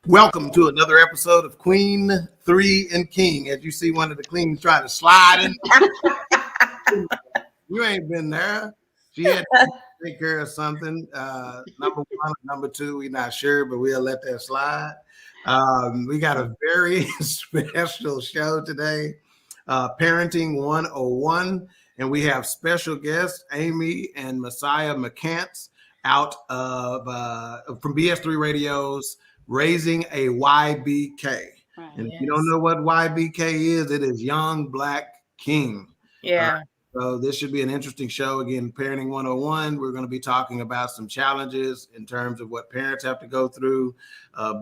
Welcome to another episode of Queen3 and King. As you see, one of the queens trying to slide in. You ain't been there. She had to take care of something. Number one, number two, we're not sure, but we'll let that slide. We got a very special show today, Parenting 101, and we have special guests, Amy and Messiah McCants, out of from BS3 Radio's Raising a YBK. Right, and if you don't know what YBK is, it is Young Black King. Yeah. So this should be an interesting show. Again, Parenting 101, we're going to be talking about some challenges in terms of what parents have to go through,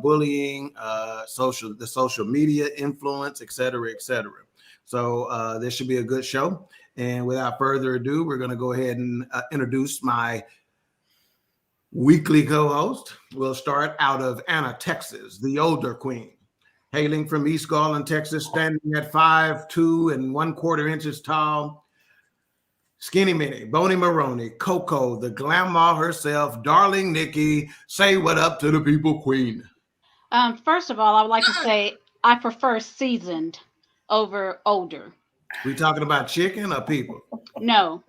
bullying, the social media influence, et cetera, et cetera. So this should be a good show. And without further ado, we're going to go ahead and introduce my weekly co-host. We'll start out of Anna, Texas, the older queen. Hailing from East Garland, Texas, standing at 5'2" and 1/4 inches tall. Skinny Minnie, Boney Maroney, Coco, the grandma herself, darling Nikki. Say what up to the people, queen. First of all, I would like to say I prefer seasoned over older. We talking about chicken or people? No,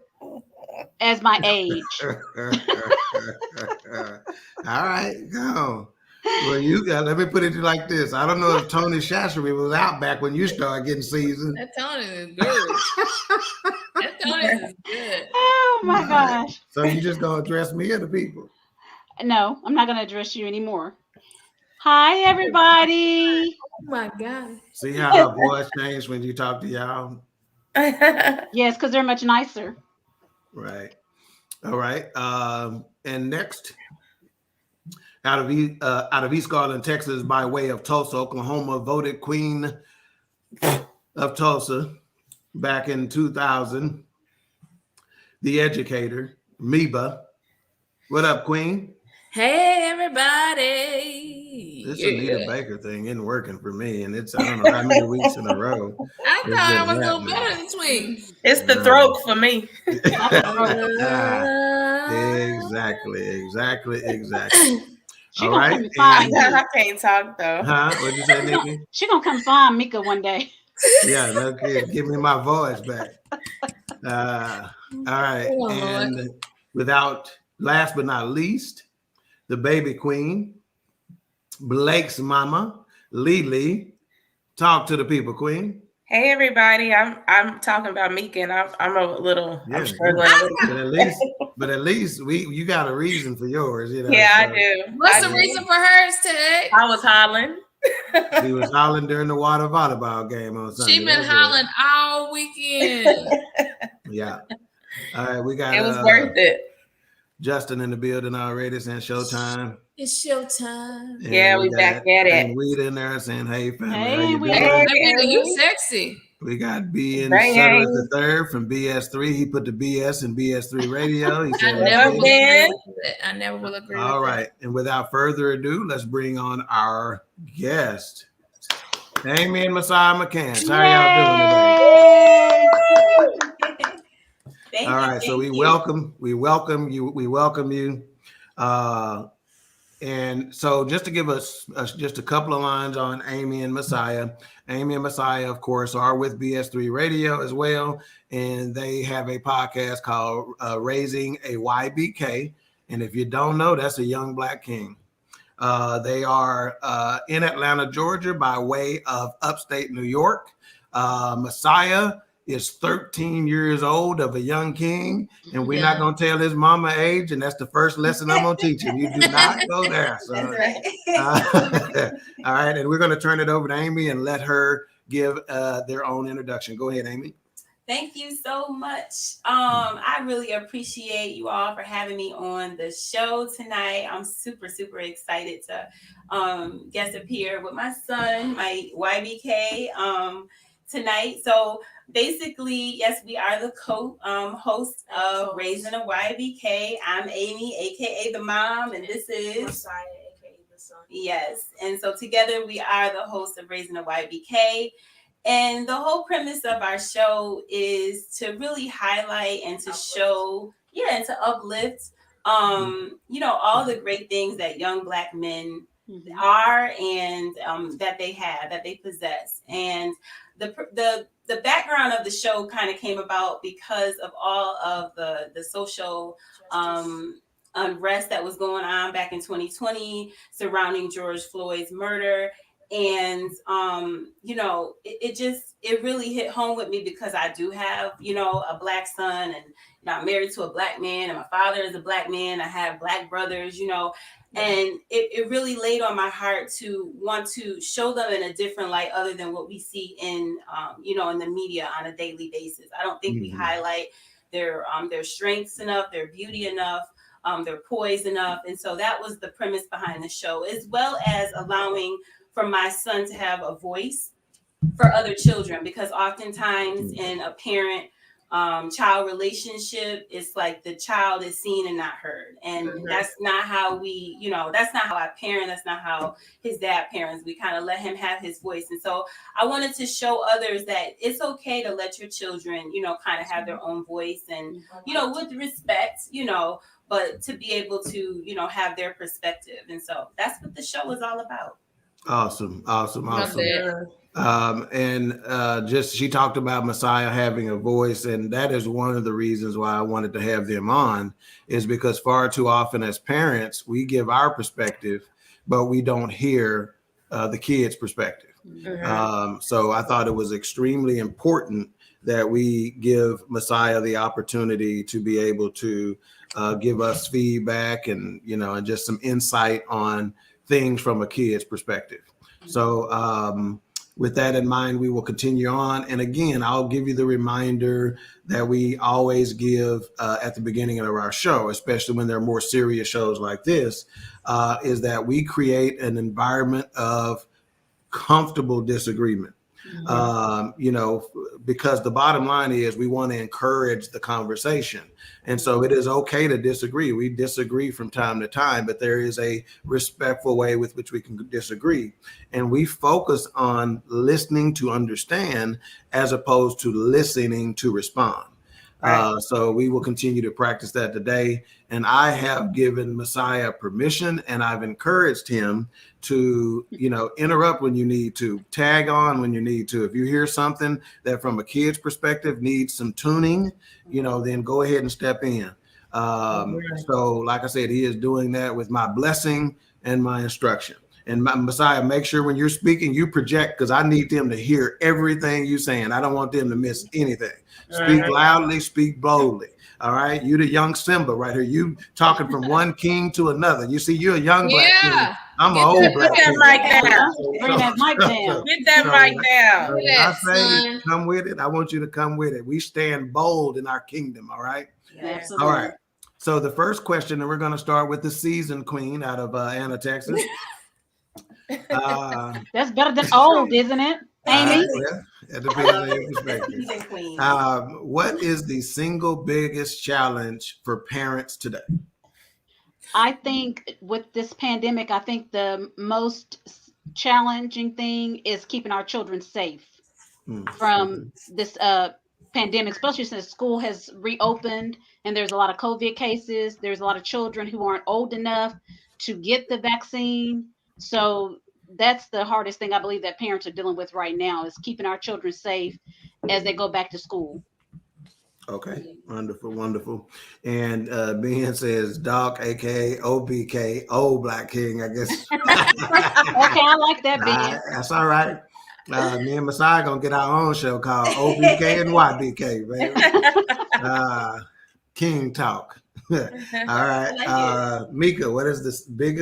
as my age. All right, go. Well, let me put it like this. I don't know if Tony Shashery was out back when you started getting seasoned. That Tony is good. That Tony is good. Oh my gosh. So you just gonna address me or the people? No, I'm not gonna address you anymore. Hi, everybody. Oh my God. See how her voice changed when you talk to y'all? Yes, because they're much nicer. Right. All right. And next, out of East Garland, Texas, by way of Tulsa, Oklahoma, voted Queen of Tulsa back in 2000. The educator, Meba. What up, Queen? Hey, everybody. This Anita Baker thing isn't working for me, and it's I don't know how many weeks in a row. I thought I was a little better this week. It's the throat for me. Exactly. She All gonna right. come and find me. I can't talk though. Huh? What'd you say, Nikki? She gonna come find Mika one day. Yeah, no kid. Give me my voice back. All right. And without last but not least, the baby queen, Blake's mama, Lily. Talk to the people, queen. Hey everybody, I'm talking about Mika, and I'm a little. Yeah, I'm struggling. But at least you got a reason for yours, you know. Yeah, so. I do. What's the reason for hers, Ted? I was hollering. He was hollering during the water volleyball game on Sunday. She been hollering all weekend. Yeah. All right, we got. It was worth it. Justin in the building already saying showtime. It's showtime. Yeah, we back at it. And Weed in there saying, hey, family. Hey, how you Weed. doing? You sexy. We got B in Right. Cedric the Third from BS3. He put the BS in BS3 Radio. He said, I never will agree with all right. And without further ado, let's bring on our guest, Amy and Messiah McCants. How y'all doing today? All right. So we welcome you. And so just to give us just a couple of lines on Amy and Messiah. Amy and Messiah, of course, are with BS3 Radio as well. And they have a podcast called Raising a YBK. And if you don't know, that's a young Black king. They are in Atlanta, Georgia, by way of upstate New York. Messiah is 13 years old of a young king, and we're not going to tell his mama age, and that's the first lesson I'm going to teach him. You do not go there. So, all right, and we're going to turn it over to Amy and let her give their own introduction. Go ahead, Amy. Thank you so much. I really appreciate you all for having me on the show tonight. I'm super, super excited to guest appear with my son, my YBK, tonight. So basically, yes, we are the host of Raising a YBK. I'm Amy, aka the mom, and this is Messiah, aka the son. Yes, and so together we are the hosts of Raising a YBK. And the whole premise of our show is to really highlight and to show, and to uplift, all the great things that young Black men are and that they possess. And the background of the show kind of came about because of all of the social unrest that was going on back in 2020 surrounding George Floyd's murder. And it really hit home with me because I do have a Black son, and I'm married to a Black man, and my father is a Black man. I have Black brothers, and it really laid on my heart to want to show them in a different light other than what we see in in the media on a daily basis. I don't think we highlight their strengths enough, their beauty enough, their poise enough. And so that was the premise behind the show, as well as allowing for my son to have a voice for other children, because oftentimes in a parent child relationship, it's like the child is seen and not heard, and that's not how that's not how I parent. That's not how his dad parents. We kind of let him have his voice. And so I wanted to show others that it's okay to let your children kind of have their own voice, and with respect, but to be able to have their perspective. And so that's what the show is all about. Awesome. Just she talked about Messiah having a voice, and that is one of the reasons why I wanted to have them on, is because far too often as parents we give our perspective, but we don't hear the kids' perspective. So I thought it was extremely important that we give Messiah the opportunity to be able to give us feedback and and just some insight on things from a kid's perspective. So with that in mind, we will continue on. And again, I'll give you the reminder that we always give at the beginning of our show, especially when there are more serious shows like this, is that we create an environment of comfortable disagreement. Because the bottom line is we want to encourage the conversation. And so it is okay to disagree. We disagree from time to time, but there is a respectful way with which we can disagree. And we focus on listening to understand as opposed to listening to respond. So we will continue to practice that today. And I have given Messiah permission, and I've encouraged him to, interrupt when you need to, tag on when you need to. If you hear something that from a kid's perspective needs some tuning, then go ahead and step in. So like I said, he is doing that with my blessing and my instruction. And Messiah, make sure when you're speaking, you project, because I need them to hear everything you're saying. I don't want them to miss anything. Speak loudly, speak boldly. All right. You the young Simba right here. You talking from one king to another. You see, you're a young Black king. I'm an old Black king. Bring that mic down. Get that mic down. When I say come with it, I want you to come with it. We stand bold in our kingdom. All right. Absolutely. All right. So the first question, and we're going to start with the seasoned queen out of Anna, Texas. That's better than old, isn't it, Amy? It depends on your perspective. What is the single biggest challenge for parents today? I think with this pandemic, I think the most challenging thing is keeping our children safe from this pandemic, especially since school has reopened and there's a lot of COVID cases. There's a lot of children who aren't old enough to get the vaccine. So that's the hardest thing I believe that parents are dealing with right now, is keeping our children safe as they go back to school. Okay, wonderful. And Ben says Doc, aka OBK, old Black King, I guess. Okay, I like that, Ben. That's all right. Me and Messiah gonna get our own show called OBK and YBK, baby. King Talk. All right. Mika, what is the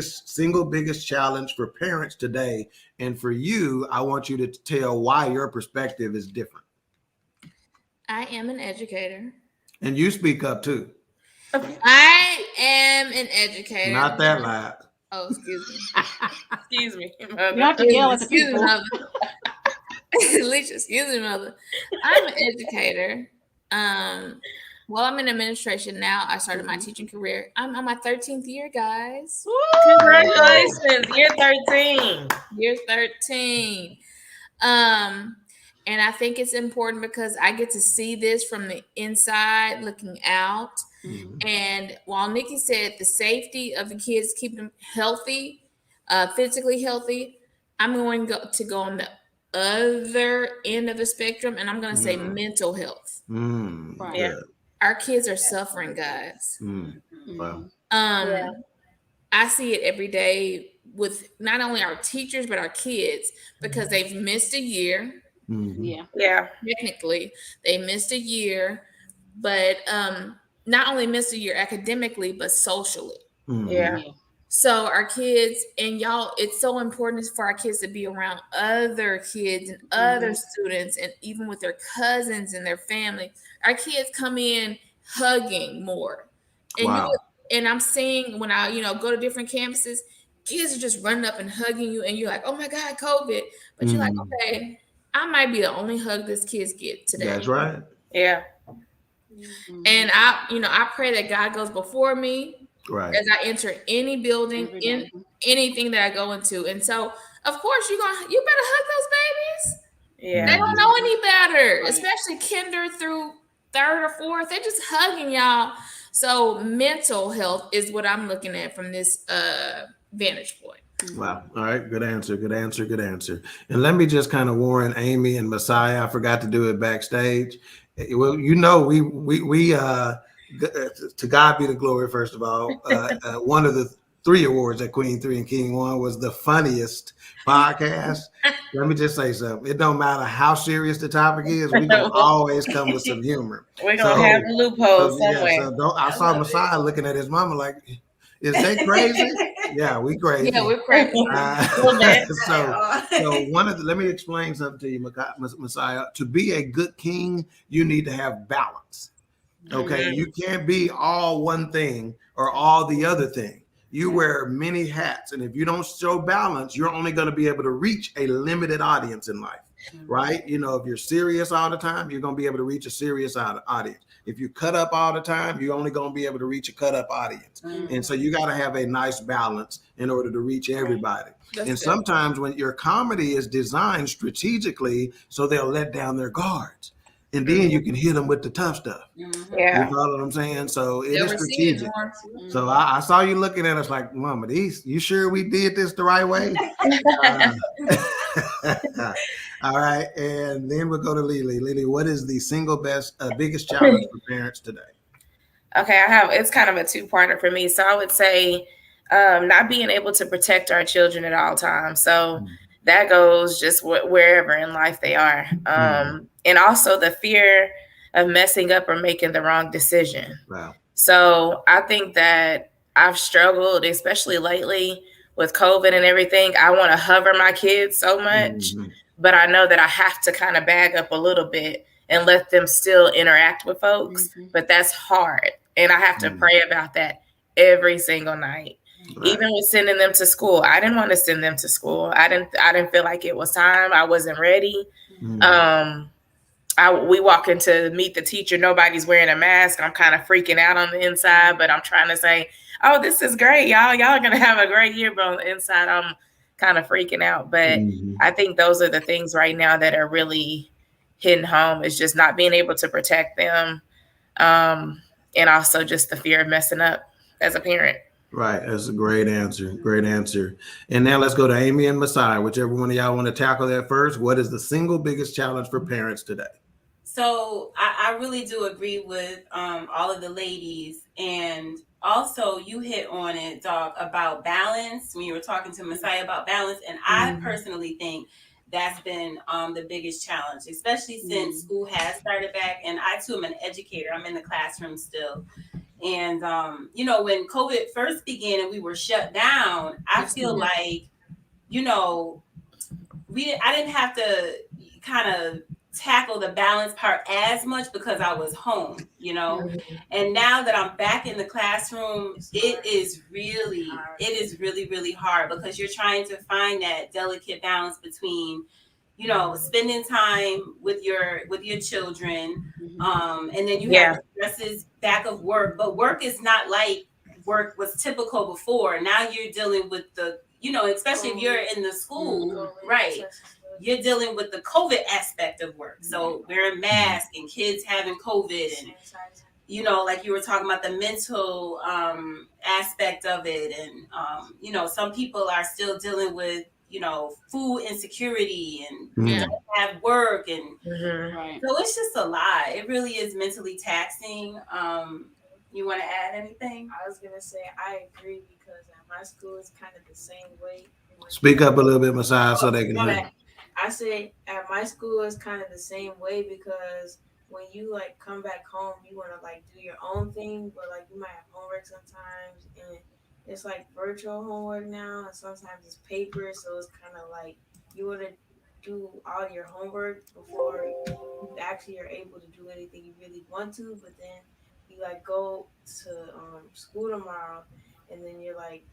single biggest challenge for parents today? And for you, I want you to tell why your perspective is different. I am an educator. And you speak up too. I am an educator. Not that loud. Oh, excuse me. Excuse me. You have to yell at the people. Alicia, excuse me, mother. I'm an educator. Well, I'm in administration now. I started my teaching career. I'm on my 13th year, guys. Woo! Congratulations. Year 13. Year 13. And I think it's important because I get to see this from the inside looking out. And while Nikki said the safety of the kids, keep them healthy, physically healthy, I'm going to go on the other end of the spectrum, and I'm going to say mental health. Right. Yeah. Our kids are suffering, guys. Wow. I see it every day with not only our teachers but our kids, because they've missed a year. Yeah. Technically, they missed a year, but not only missed a year academically, but socially. Yeah. So our kids, and y'all, it's so important for our kids to be around other kids and other students, and even with their cousins and their family. Our kids come in hugging more. And and I'm seeing when I, go to different campuses, kids are just running up and hugging you, and you're like, oh my God, COVID. But you're like, okay, I might be the only hug this kids get today. That's right. Yeah. And I pray that God goes before me. Right. As I enter any building, in anything that I go into. And so, of course, you better hug those babies. Yeah. They don't know any better, especially kinder through third or fourth. They're just hugging y'all. So mental health is what I'm looking at from this vantage point. Wow. All right. Good answer. Good answer. Good answer. And let me just kind of warn Amy and Messiah. I forgot to do it backstage. Well, we to God be the glory, first of all. One of the 3 awards that Queen3 and King won was the funniest podcast. Let me just say something. It don't matter how serious the topic is, we're going to always come with some humor. We're going to have a loophole somewhere. I saw Messiah looking at his mama like, is they crazy? Yeah, we crazy. Yeah, we're crazy. Let me explain something to you, Messiah. To be a good king, you need to have balance. Okay, you can't be all one thing or all the other thing. You wear many hats, and if you don't show balance, you're only going to be able to reach a limited audience in life, right? If you're serious all the time, you're going to be able to reach a serious audience. If you cut up all the time, you're only going to be able to reach a cut up audience. And so you got to have a nice balance in order to reach everybody. Sometimes when your comedy is designed strategically, so they'll let down their guards. And then you can hit them with the tough stuff. Yeah. You follow what I'm saying? So it is strategic. So I saw you looking at us like, Mama, you sure we did this the right way? All right. And then we'll go to Lily. Lily, what is the single biggest challenge for parents today? Okay, it's kind of a 2-parter for me. So I would say not being able to protect our children at all times. So that goes just wherever in life they are. And also the fear of messing up or making the wrong decision. Wow. So I think that I've struggled, especially lately with COVID and everything. I want to hover my kids so much, but I know that I have to kind of bag up a little bit and let them still interact with folks. But that's hard. And I have to pray about that every single night. Right. Even with sending them to school, I didn't want to send them to school. I didn't feel like it was time. I wasn't ready. We walk in to meet the teacher. Nobody's wearing a mask. I'm kind of freaking out on the inside, but I'm trying to say, "Oh, this is great, y'all. Y'all are gonna have a great year." But on the inside, I'm kind of freaking out. But I think those are the things right now that are really hitting home. Is just not being able to protect them, and also just the fear of messing up as a parent. Right. That's a great answer. Great answer. And now let's go to Amy and Messiah. Whichever one of y'all want to tackle that first. What is the single biggest challenge for parents today? So I really do agree with all of the ladies. And also you hit on it, Doc, about balance when you were talking to Messiah about balance. And I personally think that's been the biggest challenge, especially since school has started back. And I too am an educator. I'm in the classroom still. And, when COVID first began and we were shut down, I feel like, I didn't have to kind of tackle the balance part as much because I was home, and now that I'm back in the classroom, it is really, really hard because you're trying to find that delicate balance between spending time with your children, and then you have the stresses back of work, but work is not like work was typical before. Now you're dealing with the, especially if you're in the school, right? You're dealing with the COVID aspect of work. So wearing masks and kids having COVID and you know, like you were talking about the mental aspect of it. And, you know, some people are still dealing with, you know, food insecurity and don't have work. And so it's just a lot. It really is mentally taxing. You want to add anything? I was going to say, I agree, because at my school, it's kind of the same way. Speak up a little bit, Messiah, so they can hear. I say at my school, it's kind of the same way, because when you like come back home, you want to like do your own thing, but like you might have homework sometimes, and it's like virtual homework now, and sometimes it's paper, so it's kind of like you want to do all your homework before you actually are able to do anything you really want to. But then you like go to school tomorrow, and then you're like,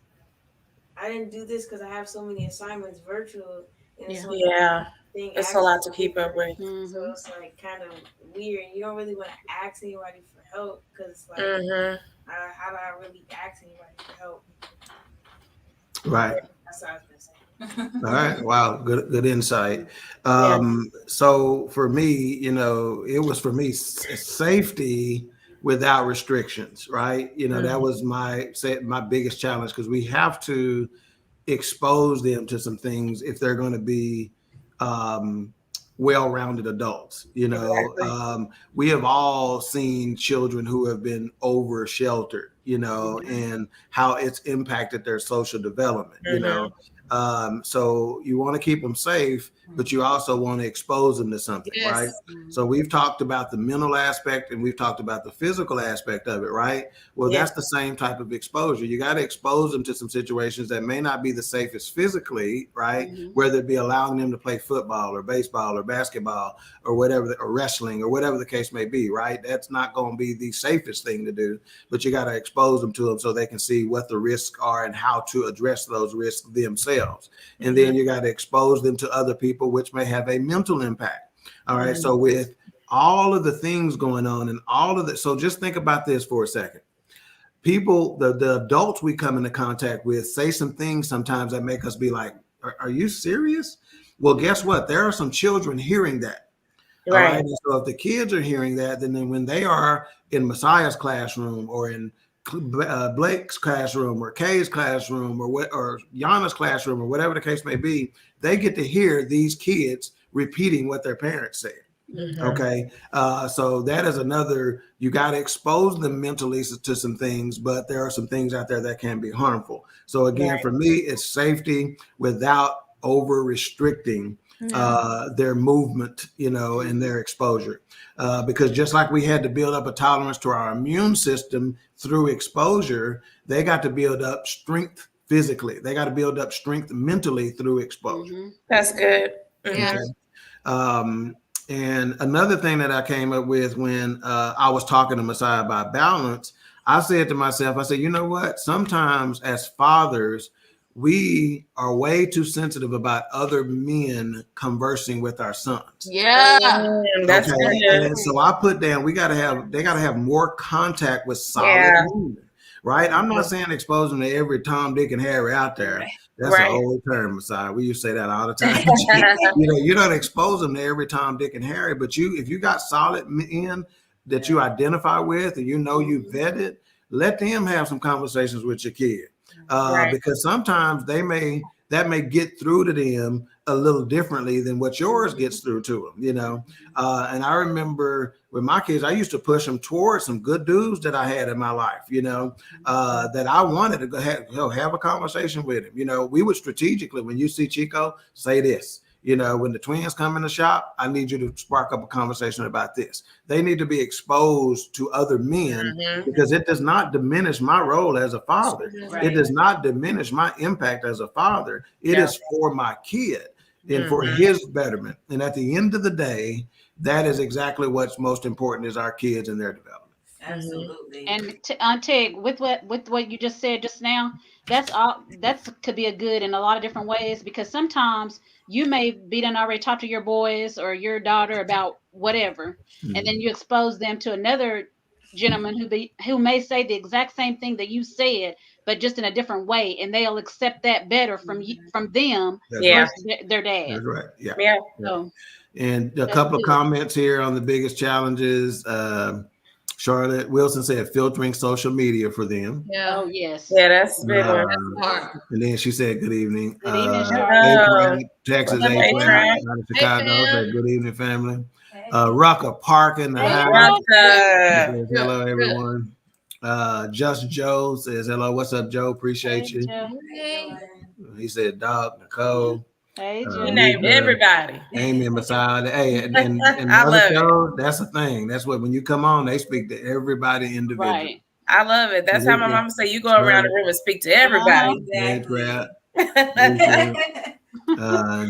I didn't do this because I have so many assignments virtual. And it's it's a lot to keep up with. So it's like kind of weird. You don't really want to ask anybody for help, because it's like, how do I really ask anybody for help? Right. That's what I was going to say. All right. Wow. Good insight. So for me, you know, it was for me safety without restrictions, right? You know, that was my biggest challenge, because we have to expose them to some things if they're going to be well-rounded adults. You know, we have all seen children who have been over sheltered, you know, and how it's impacted their social development, you know. So you want to keep them safe, but you also want to expose them to something, right? So we've talked about the mental aspect, and we've talked about the physical aspect of it, right? Well, that's the same type of exposure. You got to expose them to some situations that may not be the safest physically, right? Whether it be allowing them to play football or baseball or basketball or whatever, or wrestling or whatever the case may be, right? That's not going to be the safest thing to do, but you got to expose them to them so they can see what the risks are and how to address those risks themselves. And then you got to expose them to other people, which may have a mental impact. All right. So with all of the things going on and all of that, so just think about this for a second. People, the adults we come into contact with say some things sometimes that make us be like, are you serious? Well, guess what? There are some children hearing that. All right. And so if the kids are hearing that, then when they are in Messiah's classroom or in Blake's classroom or Kay's classroom or Yana's classroom or whatever the case may be, they get to hear these kids repeating what their parents said. Okay. So that is another, you got to expose them mentally to some things, but there are some things out there that can be harmful. So again, for me, it's safety without over restricting their movement, you know, and their exposure. Because just like we had to build up a tolerance to our immune system through exposure, they got to build up strength physically. They got to build up strength mentally through exposure. That's good. Okay. And another thing that I came up with when I was talking to Messiah about balance, I said to myself, I said, you know what? Sometimes as fathers, we are way too sensitive about other men conversing with our sons. That's okay. good. And so I put down, they got to have more contact with solid men, right? I'm not saying expose them to every Tom, Dick, and Harry out there. That's an old term, Messiah. We used to say that all the time. You know, you don't expose them to every Tom, Dick, and Harry, but if you got solid men that you identify with and you know you vetted, let them have some conversations with your kid. Because sometimes that may get through to them a little differently than what yours gets through to them, you know. And I remember with my kids, I used to push them towards some good dudes that I had in my life, you know, that I wanted to go have a conversation with him. You know, we would strategically, when you see Chico, say this. You know, when the twins come in the shop, I need you to spark up a conversation about this. They need to be exposed to other men because it does not diminish my role as a father. It does not diminish my impact as a father. It is for my kid and for his betterment. And at the end of the day, that is exactly what's most important is our kids and their development. Absolutely. And Tig, with what you just said just now, that's could be a good in a lot of different ways, because sometimes you may be done already talk to your boys or your daughter about whatever, and then you expose them to another gentleman who may say the exact same thing that you said, but just in a different way, and they'll accept that better from them versus their dad. That's right. Yeah. So, and a couple of comments here on the biggest challenges. Charlotte Wilson said filtering social media for them. Yeah. Oh yes. Yeah, that's a big one. And then she said, good evening. Good evening, Hello. Texas What's up, A-Trap, A-Trap? out of Chicago. Hey, Said, good evening, family. Hey. Rucker Park in the Hey, house. Rucker. Says, hello, everyone. Just Joe says, hello. What's up, Joe? Appreciate you. Hey. He said, Doc, Nicole. Hey, He Joe. named everybody. Amy and Messiah. Hey, and the I other love it. shows, that's the thing. That's what, when you come on, they speak to everybody individually. Right. I love it. That's how my mama say you go around the room and speak to everybody. Exactly.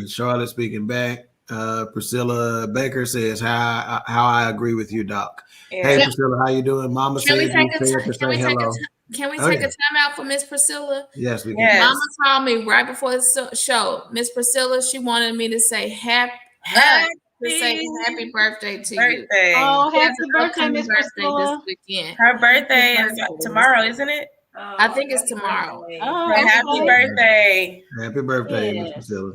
Charlotte speaking back. Priscilla Baker says, how I agree with you, Doc. Yeah. Hey, Priscilla, how you doing? Mama Can we said take you a said to say hello. Can we Oh, take yeah. a time out for Miss Priscilla? Yes, we can. Yes. Mama called me right before the show. Miss Priscilla, she wanted me to say happy birthday to you. Oh, She has happy an birthday, upcoming Miss birthday Priscilla. this weekend. Her birthday is tomorrow, isn't it? I think it's tomorrow. Oh, So happy okay. birthday. Happy birthday, Miss Yes. Priscilla.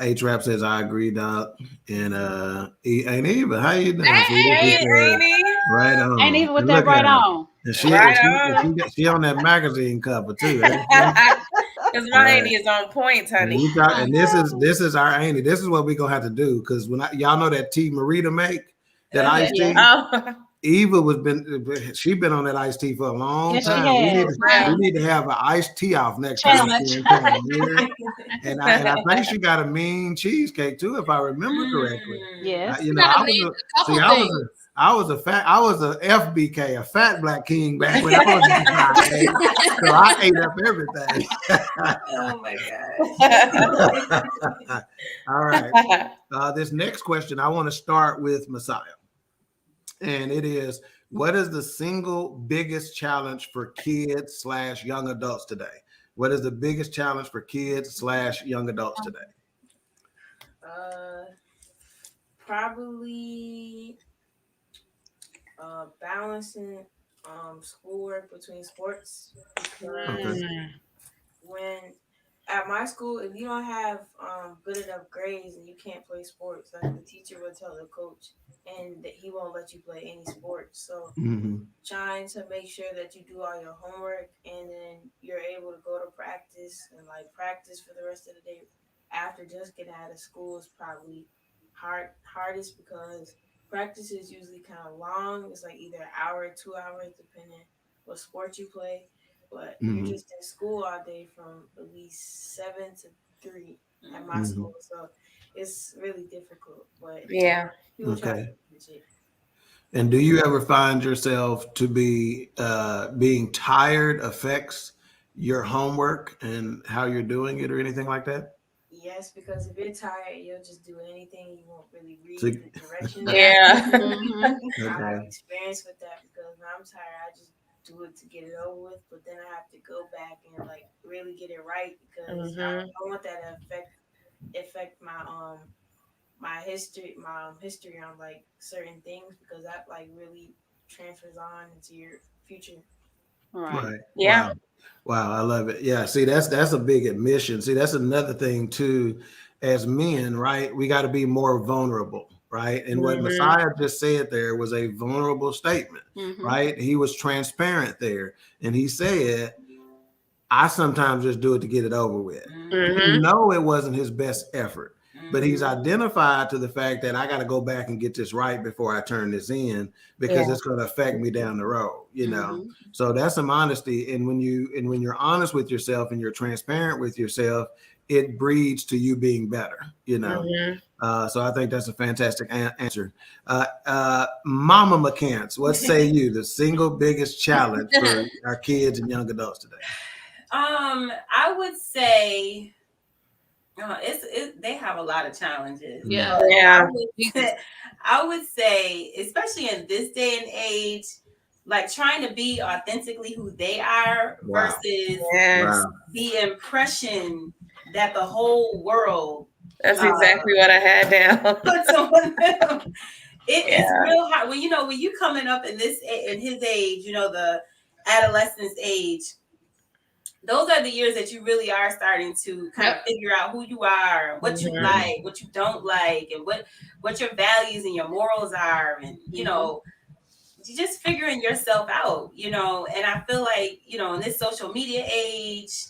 H-Rap says, I agree, Doc. And Ain't Eva, how you doing? Hey, Amy. Right on. Ain't even with And that look right at her. on. And she on that magazine cover too. Because my Amy is on point, honey. And this is our Amy. This is what we're gonna have to do, because when y'all know that tea Marita make, that iced tea. Oh. Eva she been on that iced tea for a long Yes, she time. has. We need to have an iced tea off next Challenge. time. And I think she got a mean cheesecake too, if I remember correctly. Yes. I was a FBK, a fat black king back when I was in the so I ate up everything. Oh my God. All right. This next question, I want to start with Messiah. And it is, what is the single biggest challenge for kids / young adults today? What is the biggest challenge for kids / young adults today? Probably balancing schoolwork between sports. Because when at my school, if you don't have good enough grades and you can't play sports, like the teacher will tell the coach, and that he won't let you play any sports. So trying to make sure that you do all your homework and then you're able to go to practice and like practice for the rest of the day after just getting out of school is probably hardest, because practice is usually kind of long. It's like either an hour or 2 hours depending what sport you play. But you're just in school all day from at least 7 to 3 at my school. So it's really difficult. But yeah. People try to manage it. And do you ever find yourself to be being tired affects your homework and how you're doing it or anything like that? Yes, because if you're tired, you'll just do anything. You won't really read the directions. Yeah. I have experience with that, because when I'm tired, I just do it to get it over with. But then I have to go back and like really get it right, because I don't want that to affect my my history on like certain things, because that like really transfers on into your future. Right. Yeah. Wow, I love it. Yeah, see, that's a big admission. See, that's another thing too. As men, right, we got to be more vulnerable, right? And what Messiah just said there was a vulnerable statement, right? He was transparent there, and he said, I sometimes just do it to get it over with. You know, it wasn't his best effort, but he's identified to the fact that I got to go back and get this right before I turn this in, because it's going to affect me down the road, you know? So that's some honesty. And when you're honest with yourself and you're transparent with yourself, it breeds to you being better, you know? So I think that's a fantastic answer. Mama McCants, what say you, the single biggest challenge for our kids and young adults today? I would say they have a lot of challenges. Yeah. I would say, especially in this day and age, like trying to be authentically who they are versus the impression that the whole world. That's exactly what I had down. Puts on them. It's real hard when you coming up in his age, the adolescence age. Those are the years that you really are starting to kind of figure out who you are, what you like, what you don't like, and what your values and your morals are. And, just figuring yourself out, you know. And I feel like, you know, in this social media age,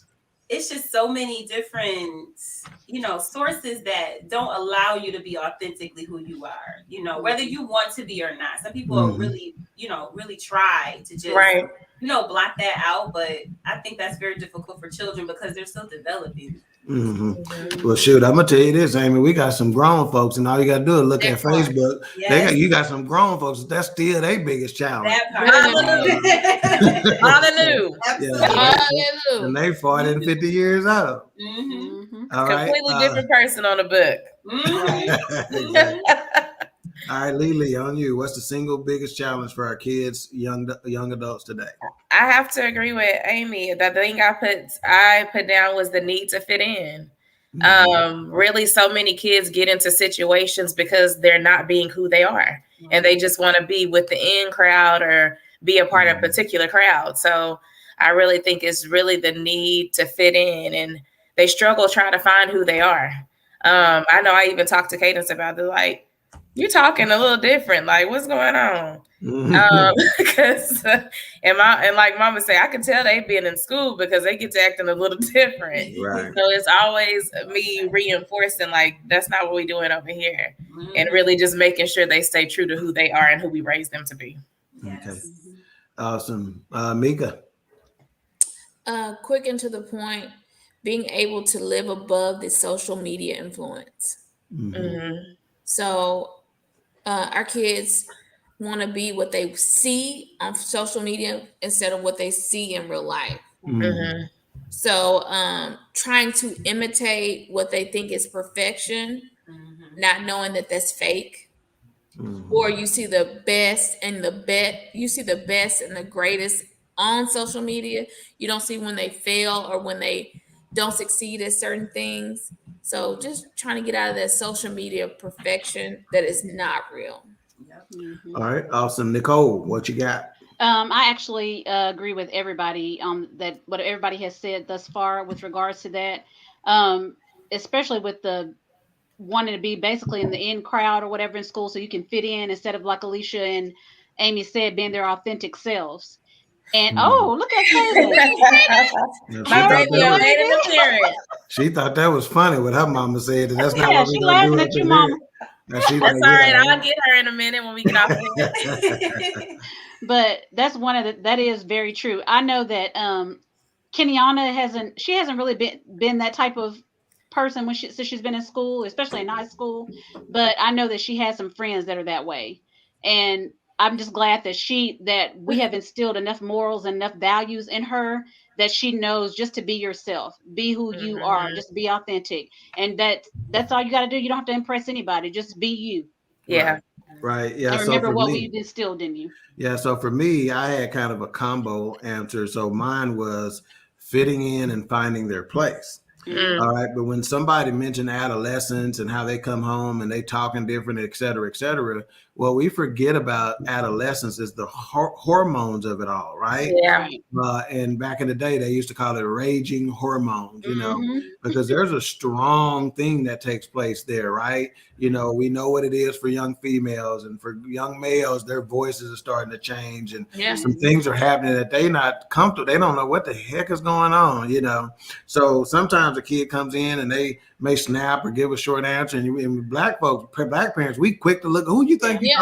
it's just so many different, you know, sources that don't allow you to be authentically who you are, you know, whether you want to be or not. Some people are really, you know, really try to just, you know, block that out. But I think that's very difficult for children because they're still developing. Well, shoot, I'm gonna tell you this, Amy. We got some grown folks, and all you gotta do is look at Facebook. You got some grown folks. That's still their biggest challenge. Hallelujah. Hallelujah. And they 40 and 50 years old. All right. Completely different person on the book. All right, Lily, on you. What's the single biggest challenge for our kids, young adults today? I have to agree with Amy. The thing I put down was the need to fit in. Really, so many kids get into situations because they're not being who they are, and they just want to be with the in crowd or be a part of a particular crowd. So I really think it's really the need to fit in, and they struggle trying to find who they are. I know I even talked to Cadence about it, like, you're talking a little different. Like, what's going on? Because and like Mama say, I can tell they been in school because they get to acting a little different. Right. So it's always me reinforcing, like, that's not what we're doing over here, and really just making sure they stay true to who they are and who we raised them to be. Okay. Awesome. Mika. Quick and to the point, being able to live above the social media influence. So our kids want to be what they see on social media instead of what they see in real life. So trying to imitate what they think is perfection, not knowing that that's fake. Or you see the best and the greatest on social media. You don't see when they fail or when they don't succeed at certain things. So just trying to get out of that social media perfection that is not real. All right, awesome. Nicole, what you got? I actually agree with everybody that what everybody has said thus far with regards to that, especially with the wanting to be basically in the in crowd or whatever in school so you can fit in instead of, like Alicia and Amy said, being their authentic selves. And look at Taylor. She thought that was funny what her mama said, and that's not what we're gonna do. At you, mama. That's all right. I'll get her in a minute when we get off here. But that's that is very true. I know that Kenyana hasn't really been that type of person since she's been in school, especially in high school. But I know that she has some friends that are that way, and I'm just glad that we have instilled enough morals and enough values in her that she knows just to be yourself, be who you are, just be authentic. And that's all you got to do. You don't have to impress anybody. Just be you. Yeah. Right. Yeah. And remember what we've instilled in you. Yeah. So for me, I had kind of a combo answer. So mine was fitting in and finding their place. All right. But when somebody mentioned adolescence and how they come home and they talking different, et cetera, what we forget about adolescence is the hormones of it all, right? Yeah. And back in the day, they used to call it raging hormones, you know, because there's a strong thing that takes place there, right? You know, we know what it is for young females, and for young males, their voices are starting to change, and some things are happening that they're not comfortable. They don't know what the heck is going on, you know? So sometimes a kid comes in and they may snap or give a short answer, and black parents, we quick to look, who you think you're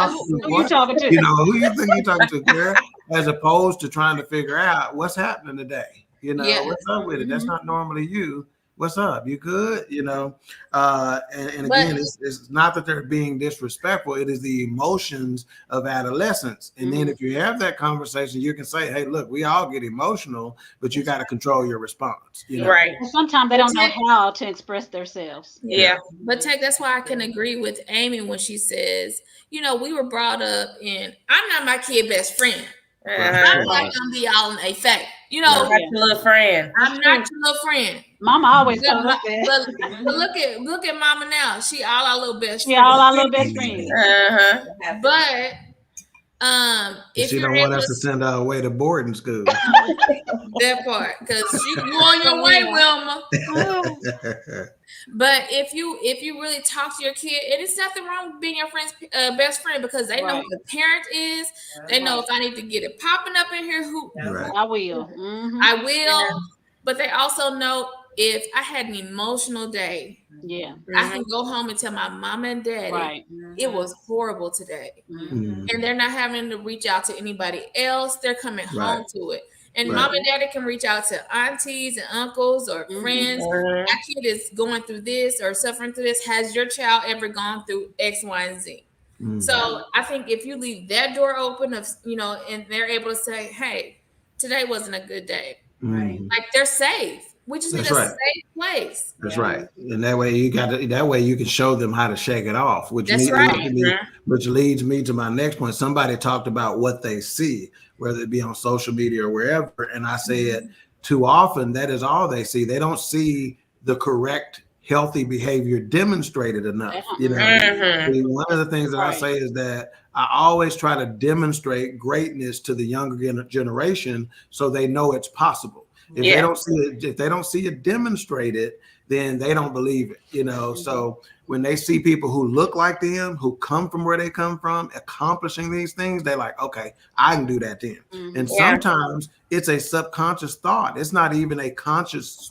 talking to? You know, who you think you're talking to, girl? As opposed to trying to figure out what's happening today. You know, what's up with it? That's not normally you. What's up? You good? You know, and again, it's not that they're being disrespectful. It is the emotions of adolescence. And then if you have that conversation, you can say, hey, look, we all get emotional, but you got to control your response. You know? Right. And sometimes they don't know how to express themselves. Yeah. But that's why I can agree with Amy when she says, you know, we were brought up in, I'm not my kid's best friend. I'm not gonna be all in a fact. You know, I'm not your little friend. I'm not your little friend. Mama always told us that. But look at Mama now. She all our little best friends. She all our little best friends. But If She you're don't want able us to to send her away to boarding school. that part, because you on your way, Wilma. But if you really talk to your kid, and it's nothing wrong with being your friend's best friend, because they know who the parent is. They know if I need to get it popping up in here, I will. I will. But they also know if I had an emotional day, I can go home and tell my mom and daddy it was horrible today. And they're not having to reach out to anybody else. They're coming home to it. And mom and daddy can reach out to aunties and uncles or friends. My kid is going through this or suffering through this. Has your child ever gone through X, Y, and Z? So I think if you leave that door open of, and they're able to say, hey, today wasn't a good day. Like they're safe. We just need a safe place. That's right. And that way you can show them how to shake it off, which leads me to my next point. Somebody talked about what they see, whether it be on social media or wherever. And I said, too often that is all they see. They don't see the correct, healthy behavior demonstrated enough. One of the things that I say is that I always try to demonstrate greatness to the younger generation so they know it's possible. If they don't see it demonstrated, then they don't believe it. So when they see people who look like them, who come from where they come from, accomplishing these things, they're like, okay, I can do that then. And sometimes it's a subconscious thought. It's not even a conscious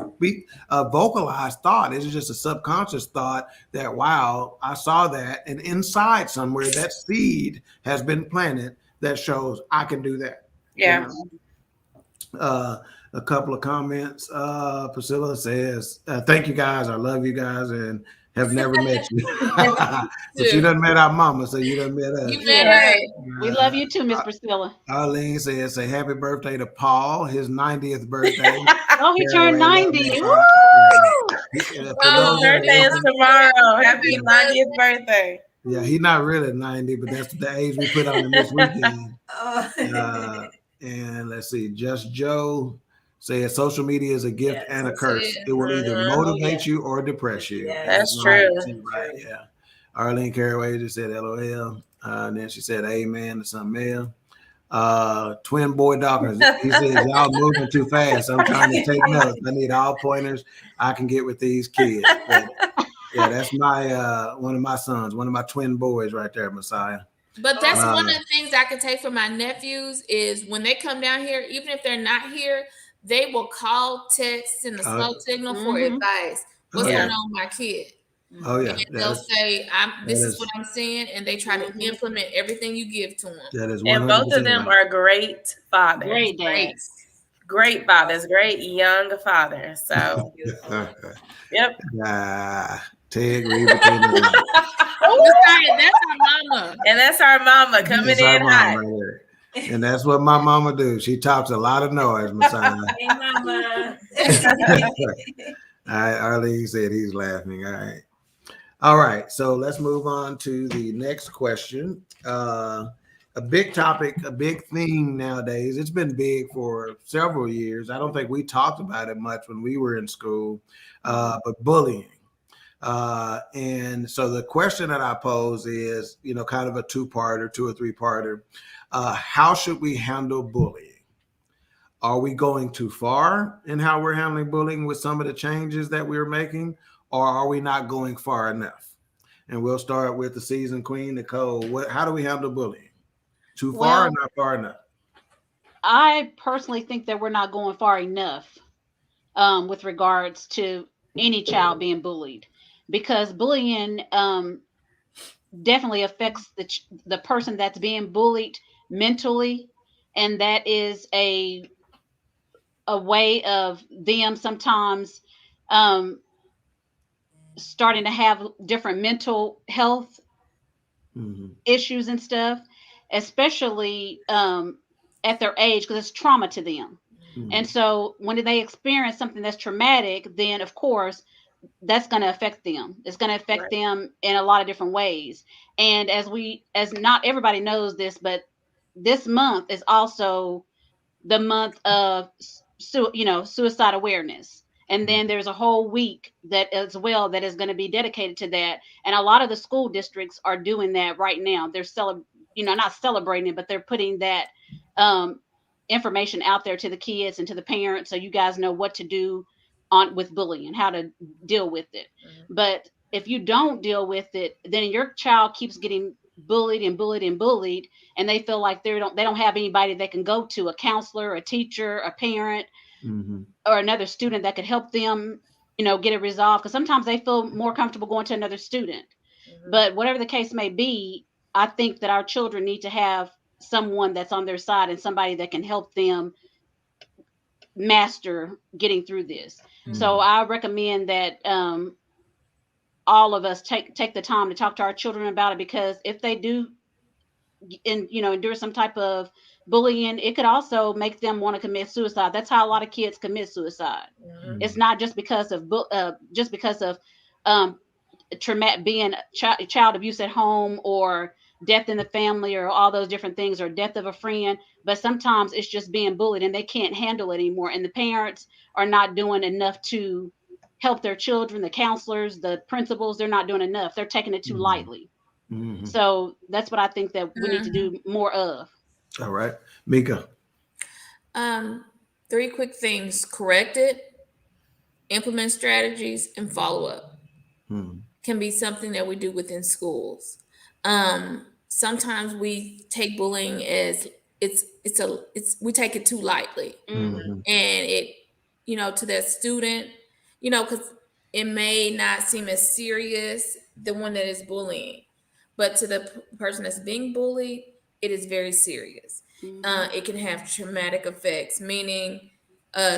vocalized thought. It's just a subconscious thought that, wow, I saw that. And inside somewhere, that seed has been planted that shows I can do that. A couple of comments. Priscilla says, thank you guys. I love you guys and have never met you. But you done met our mama, so you done met us. You met her. We love you too, Miss Priscilla. Arlene says, say happy birthday to Paul, his 90th birthday. Oh, he turned 90. Woo! Birthday is tomorrow. Happy 90th birthday. Yeah, he's not really 90, but that's the age we put on him this weekend. And let's see, Just Joe said social media is a gift and a curse. It will either motivate you or depress you. That's true. Right, yeah. Arlene Carraway just said LOL. And then she said amen to some mail. Twin boy Dawkins, he says y'all moving too fast. I'm trying to take notes. I need all pointers I can get with these kids. But, yeah, that's my one of my sons, one of my twin boys right there, Messiah. But that's one of the things I can take from my nephews is when they come down here, even if they're not here, they will call, text, and the smoke signal for advice. What's going on with my kid? And they'll say, this is what I'm saying, and they try to implement everything you give to them. That is, and both of them are great fathers. Great dads. Great fathers, great young fathers. So, yep. Ted Reed between the that's our mama. And that's our mama coming in hot. Right, and that's what my mama do. She talks a lot of noise, Messiah. Hey, mama. All right, Arlene said he's laughing. All right. So let's move on to the next question. A big topic, a big theme nowadays. It's been big for several years. I don't think we talked about it much when we were in school, but bullying. And so the question that I pose is, kind of a two or three-parter. How should we handle bullying? Are we going too far in how we're handling bullying with some of the changes that we're making, or are we not going far enough? And we'll start with the seasoned queen, Nicole. How do we handle bullying? Too far or not far enough? I personally think that we're not going far enough with regards to any child being bullied, because bullying definitely affects the person that's being bullied mentally, and that is a way of them sometimes starting to have different mental health issues and stuff, especially at their age, because it's trauma to them. And so when they experience something that's traumatic, then of course that's going to affect them. It's going to affect them in a lot of different ways. And as not everybody knows this, but this month is also the month of suicide awareness. And then there's a whole week that as well that is going to be dedicated to that. And a lot of the school districts are doing that right now. They're not celebrating it, but they're putting that information out there to the kids and to the parents, so you guys know what to do with bullying and how to deal with it. But if you don't deal with it, then your child keeps getting bullied and bullied and bullied, and they feel like they don't have anybody they can go to, a counselor, a teacher, a parent, or another student that could help them, get it resolved. Because sometimes they feel more comfortable going to another student. But whatever the case may be, I think that our children need to have someone that's on their side and somebody that can help them master getting through this. So I recommend that all of us take the time to talk to our children about it, because if they do endure some type of bullying, it could also make them want to commit suicide. That's how a lot of kids commit suicide. It's not just because of traumatic, being child abuse at home, or death in the family, or all those different things, or death of a friend, but sometimes it's just being bullied and they can't handle it anymore, and the parents are not doing enough to help their children. The counselors, the principals, they're not doing enough. They're taking it too lightly. So that's what I think that we need to do more of. All right, Mika. 3 quick things: correct it, implement strategies, and follow up. Can be something that we do within schools. Sometimes we take bullying as we take it too lightly, and it, to that student, because it may not seem as serious, the one that is bullying, but to the person that's being bullied, it is very serious. It can have traumatic effects, meaning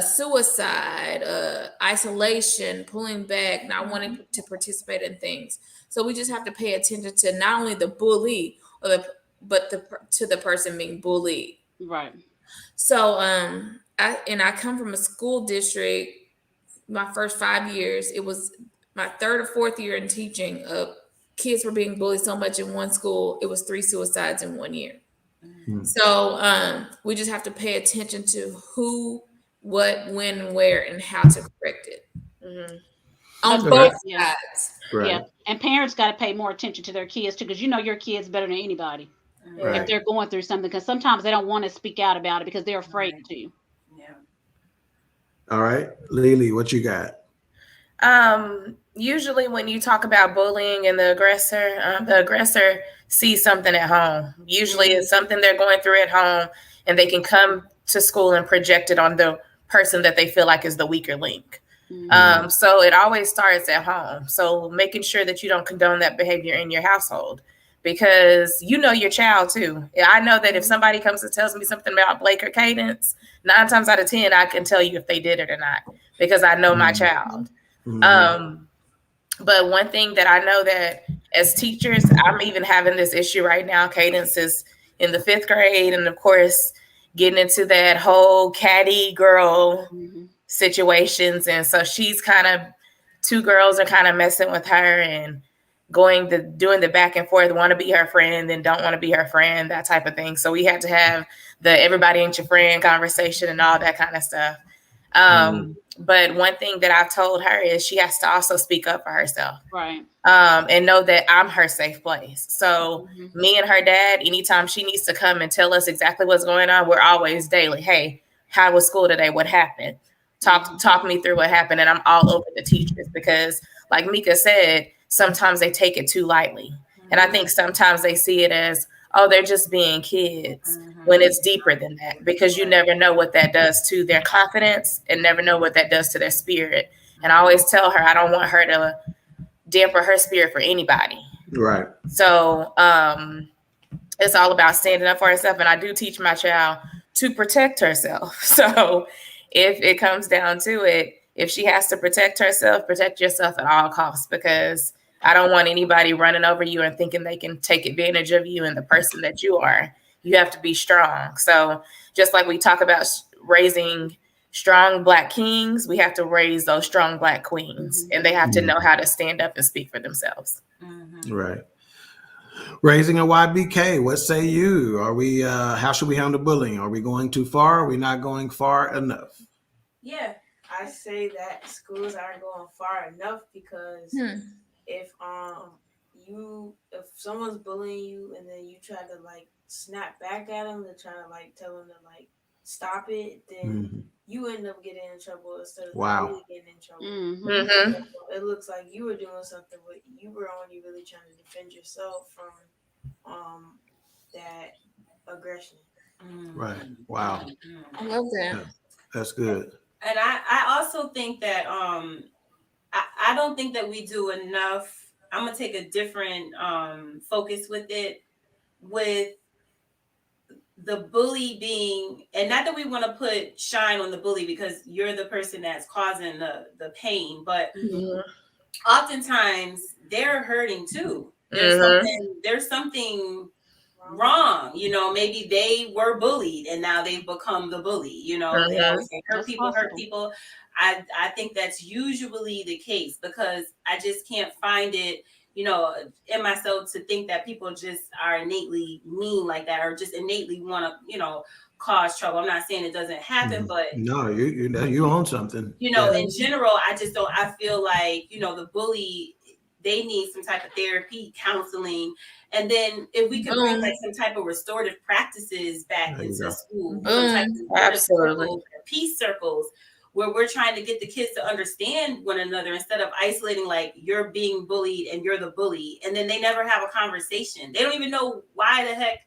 suicide, isolation, pulling back, not wanting to participate in things. So we just have to pay attention to not only the bully, but to the person being bullied. Right. So I come from a school district. My first 5 years, it was my 3rd or 4th year in teaching. Kids were being bullied so much in one school, it was 3 suicides in 1 year. So we just have to pay attention to who, what, when, where, and how to correct it. On both sides. Right. Yeah. And parents got to pay more attention to their kids too, because your kids better than anybody if they're going through something, because sometimes they don't want to speak out about it because they're afraid to. Yeah. All right, Lily, what you got? Usually when you talk about bullying and the aggressor sees something at home. Usually it's something they're going through at home, and they can come to school and project it on the person that they feel like is the weaker link. So it always starts at home. So making sure that you don't condone that behavior in your household, because your child too. I know that if somebody comes and tells me something about Blake or Cadence, 9 times out of 10, I can tell you if they did it or not, because I know my child. But one thing that I know that as teachers, I'm even having this issue right now. Cadence is in the 5th grade, and of course, getting into that whole catty girl situations. And so she's kind of, 2 girls are kind of messing with her and doing the back and forth, want to be her friend and don't want to be her friend, that type of thing. So we had to have the everybody ain't your friend conversation and all that kind of stuff. But one thing that I've told her is she has to also speak up for herself. Right. And know that I'm her safe place. So me and her dad, anytime she needs to come and tell us exactly what's going on, we're always daily, hey, how was school today? What happened? Talk me through what happened. And I'm all over the teachers, because like Mika said, sometimes they take it too lightly. And I think sometimes they see it as, oh, they're just being kids, when it's deeper than that, because you never know what that does to their confidence and never know what that does to their spirit. And I always tell her, I don't want her to damper her spirit for anybody. Right. So it's all about standing up for herself. And I do teach my child to protect herself. So if it comes down to it, if she has to protect herself, protect yourself at all costs, because I don't want anybody running over you and thinking they can take advantage of you and the person that you are. You have to be strong. So just like we talk about raising strong Black kings, we have to raise those strong Black queens, and they have to know how to stand up and speak for themselves. Right. Raising a YBK, what say you? Are we, how should we handle bullying? Are we going too far? Are we not going far enough? Yeah, I say that schools aren't going far enough, because if you if someone's bullying you and then you try to like snap back at them to try to like tell them to like stop it, then you end up getting in trouble instead of the bully getting in trouble. So it looks like you were doing something, but you were only really trying to defend yourself from that aggression. Right. Wow. I love that. Yeah, that's good. And I also think that I don't think that we do enough. I'm gonna take a different focus with it, with the bully being, and not that we want to put shine on the bully because you're the person that's causing the pain, but oftentimes they're hurting too. There's something wrong, you know. Maybe they were bullied and now they've become the bully, you know. They always say hurt people. I think that's usually the case because I just can't find it, you know, in myself to think that people just are innately mean like that or just innately want to, you know, cause trouble. I'm not saying it doesn't happen, but no, you own something. You know, in general, I feel like, you know, the bully, they need some type of therapy, counseling. And then if we could bring like some type of restorative practices back into school, some type of circles, peace circles, where we're trying to get the kids to understand one another instead of isolating, like you're being bullied and you're the bully. And then they never have a conversation. They don't even know why the heck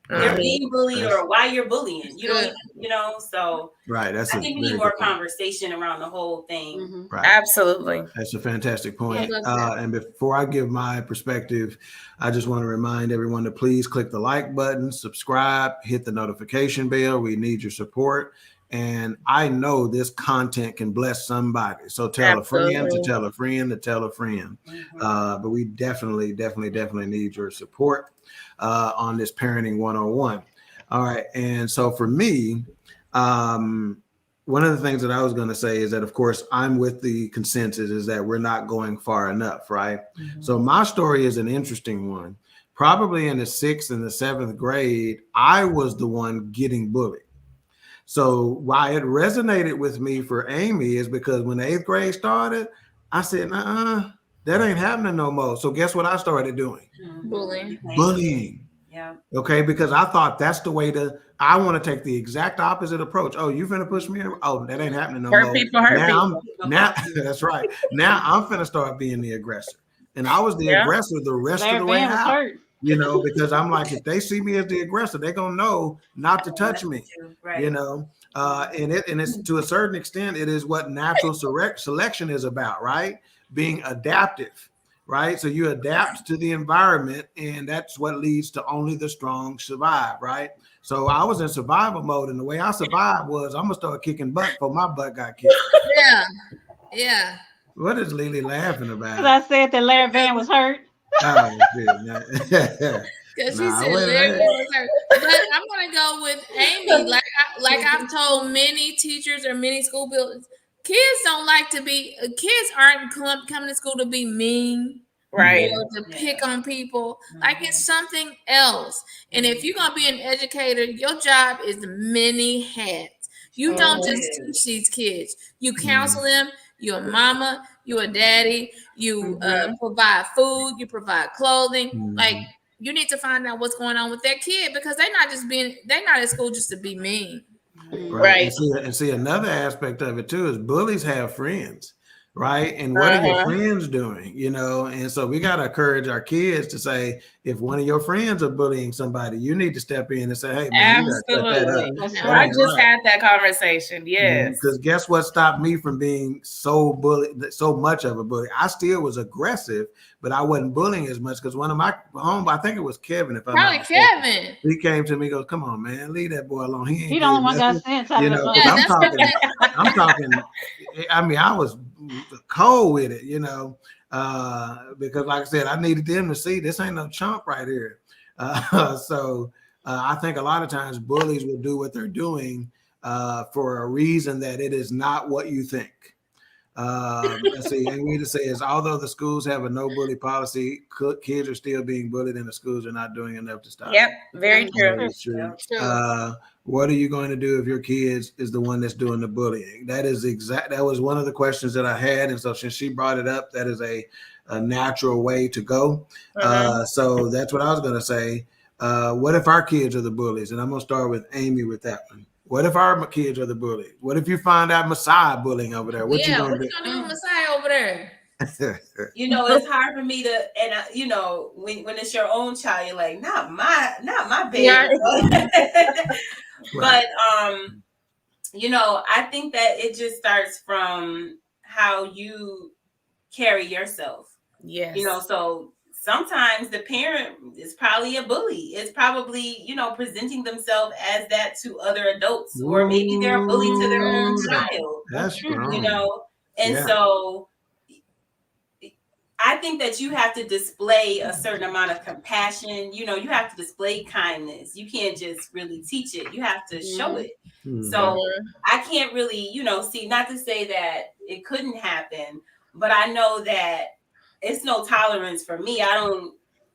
they're being bullied or why you're bullying. You don't even, you know, so right. I think we need more conversation around the whole thing. Right. Absolutely. That's a fantastic point. And before I give my perspective, I just want to remind everyone to please click the like button, subscribe, hit the notification bell. We need your support. And I know this content can bless somebody. So tell a friend to tell a friend to tell a friend. But we definitely need your support on this Parenting 101. All right. And so for me, one of the things that I was going to say is that, of course, I'm with the consensus is that we're not going far enough. Right. So my story is an interesting one. Probably in the 6th and the 7th grade, I was the one getting bullied. So why it resonated with me for Amy is because when the 8th grade started, I said, that ain't happening no more. So guess what I started doing? Bullying. Yeah. Okay, because I thought that's the way I want to take the exact opposite approach. Oh, you finna push me? Oh, that ain't happening no more. Hurt people. Now, that's right. Now I'm finna start being the aggressor. And I was the aggressor the rest of the way out. You know, because I'm like, if they see me as the aggressor, they're gonna know not to touch me. Right. You know, and it's to a certain extent, it is what natural selection is about, right? Being adaptive, right? So you adapt to the environment, and that's what leads to only the strong survive, right? So I was in survival mode, and the way I survived was I'm gonna start kicking butt before my butt got kicked. Yeah. What is Lily laughing about? Because I said that Larry Van was hurt. Oh, because she said Larry was hurt. But I'm gonna go with Amy. Like I've told many teachers or many school buildings, kids aren't coming to school to be mean, right? Or to pick on people. Like it's something else. And if you're gonna be an educator, your job is many hats. You don't just teach these kids. You counsel them. You're a mama, you're a daddy, you provide food, you provide clothing. Like you need to find out what's going on with that kid because they're not at school just to be mean. Right. And see another aspect of it too is bullies have friends, right? And what are your friends doing? You know, and so we got to encourage our kids to say, if one of your friends are bullying somebody, you need to step in and say, hey, man, absolutely. I just had that conversation. Yes. Because guess what stopped me from being so much of a bully? I still was aggressive, but I wasn't bullying as much because one of my I think it was Kevin. Kevin. He came to me and goes, come on, man, leave that boy alone. He don't want got sense out of I'm talking. I mean, I was cold with it, you know, because like I said, I needed them to see this ain't no chump right here. So I think a lot of times bullies will do what they're doing for a reason that it is not what you think. Let's see, Anita says, although the schools have a no bully policy, kids are still being bullied and the schools are not doing enough to stop. Yep, very true. What are you going to do if your kids is the one that's doing the bullying? That was one of the questions that I had. And so since she brought it up, that is a a natural way to go. So that's what I was going to say. What if our kids are the bullies? And I'm going to start with Amy with that one. What if our kids are the bullies? What if you find out Messiah bullying over there? What you gonna do? What you gonna do with Messiah over there? It's hard for me to, and when it's your own child, you're like, not my baby. Yeah. But I think that it just starts from how you carry yourself. Yes. So sometimes the parent is probably a bully. It's probably, presenting themselves as that to other adults, or maybe they're a bully to their own child. That's true. So I think that you have to display a certain amount of compassion. You have to display kindness. You can't just really teach it. You have to show it. So I can't really, see, not to say that it couldn't happen, but I know that it's no tolerance for me. I don't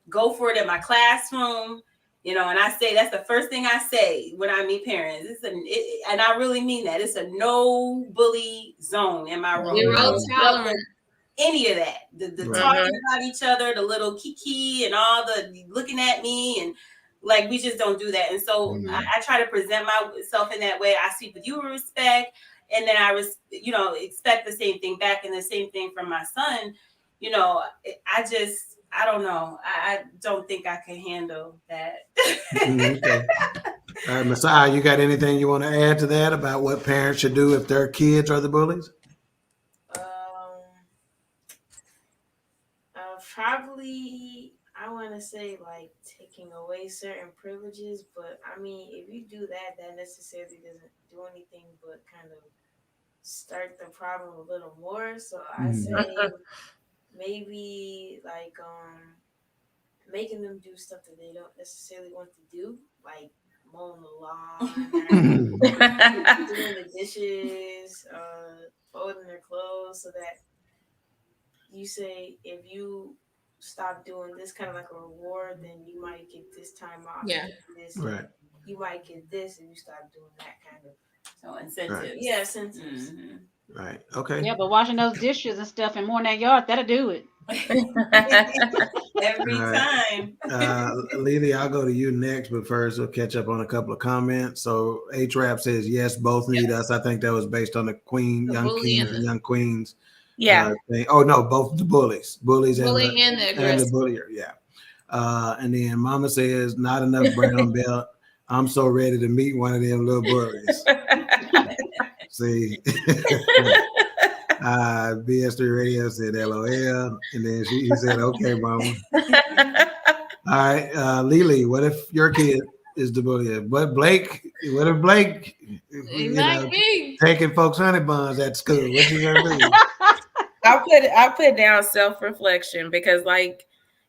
go for it in my classroom, and I say, that's the first thing I say when I meet parents. And I really mean that. It's a no bully zone in my room. Zero tolerance. Any of that, the talking about each other, the little kiki and all the looking at me, and like, we just don't do that. And so I try to present myself in that way. I speak with you with respect, and then I expect the same thing back, and the same thing from my son. I don't know. I don't think I can handle that. Okay. All right, Messiah, you got anything you want to add to that about what parents should do if their kids are the bullies? Probably, I want to say, like, taking away certain privileges, but I mean, if you do that, that necessarily doesn't do anything but kind of start the problem a little more. So I say maybe like making them do stuff that they don't necessarily want to do, like mowing the lawn, doing the dishes, folding their clothes, so that you say, if you stop doing this, kind of like a reward, then you might get this time off. Yeah. Right. You might get this if you stop doing that kind of. So incentives. Right. Yeah, incentives. Right. Okay. Yeah, but washing those dishes and stuff and mowing that yard, that'll do it. Every time. Lily, I'll go to you next, but first we'll catch up on a couple of comments. So H-Rap says, yes, both need us. I think that was based on the young kings and young queens. Yeah. Both the bullies and the bullier. Yeah. And then Mama says, not enough brown belt. I'm so ready to meet one of them little bullies. See, BS3 Radio said LOL, and then he said, "Okay, Mama." All right, Lily, what if your kid is the bully? What if Blake, taking folks' honey buns at school? What you gonna do? I'll put down self-reflection, because, like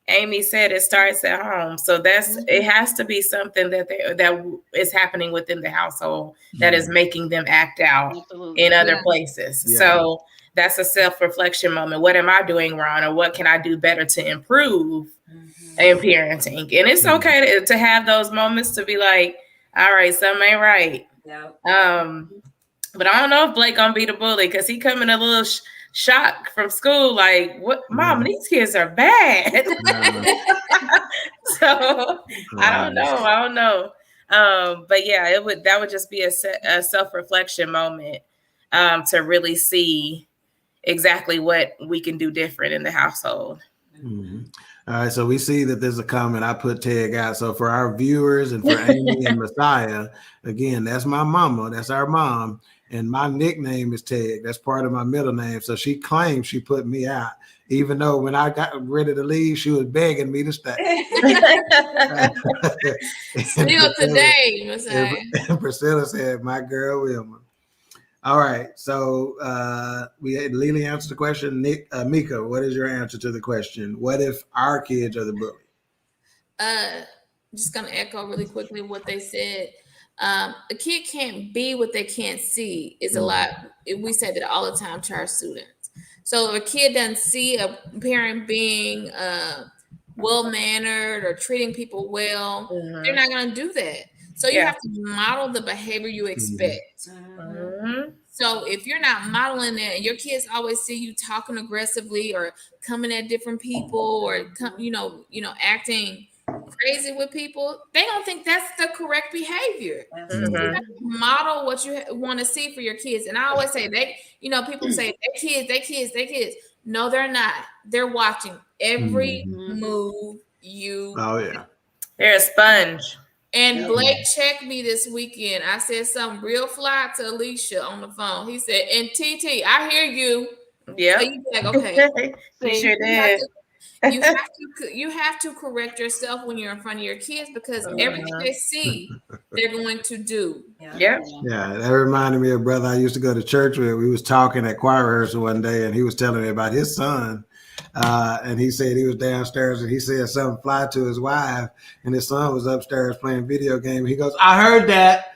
Amy said, it starts at home. So it has to be something that is happening within the household that is making them act out in other places. Yeah. So that's a self-reflection moment. What am I doing wrong, or what can I do better to improve in parenting? And it's okay to have those moments, to be like, all right, something ain't right. Yeah. But I don't know if Blake gonna be the bully, because he coming a little shock from school, like, what, Mom, these kids are bad. So I don't know. But yeah, that would just be a self-reflection moment, to really see exactly what we can do different in the household. Mm-hmm. All right, so we see that there's a comment. I put tag out. So for our viewers and for Amy and Messiah, again, that's my mama. That's our mom. And my nickname is Tag. That's part of my middle name. So she claims she put me out, even though when I got ready to leave, she was begging me to stay. Still today, Messiah. Priscilla said, my girl Wilma. All right. So we had Lily answer the question. Mika, what is your answer to the question? What if our kids are the bully? Just gonna echo really quickly what they said. A kid can't be what they can't see is a lot. We say that all the time to our students. So if a kid doesn't see a parent being well-mannered or treating people well, they're not going to do that. So you have to model the behavior you expect. So if you're not modeling that, and your kids always see you talking aggressively or coming at different people or acting crazy with people, they don't think that's the correct behavior. So you have to model what you want to see for your kids. And I always say people say they kids. No, they're not. They're watching every move you. Oh yeah. They're a sponge. And Blake checked me this weekend. I said something real fly to Alicia on the phone. He said, "And TT, I hear you." Yeah. So you be like, okay. You sure did. You have to correct yourself when you're in front of your kids, because everything they see, they're going to do. Yeah. Yeah, that reminded me of a brother I used to go to church with. We was talking at choir rehearsal one day, and he was telling me about his son. And he said he was downstairs and he said something fly to his wife, and his son was upstairs playing video game. He goes, "I heard that."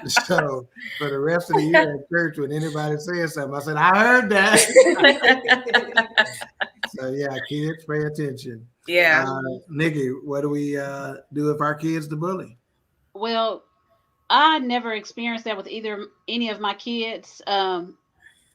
So for the rest of the year at church, when anybody says something, I said, "I heard that." So yeah, kids, pay attention. Yeah. Nikki, what do we do if our kids the bully? Well, I never experienced that with any of my kids,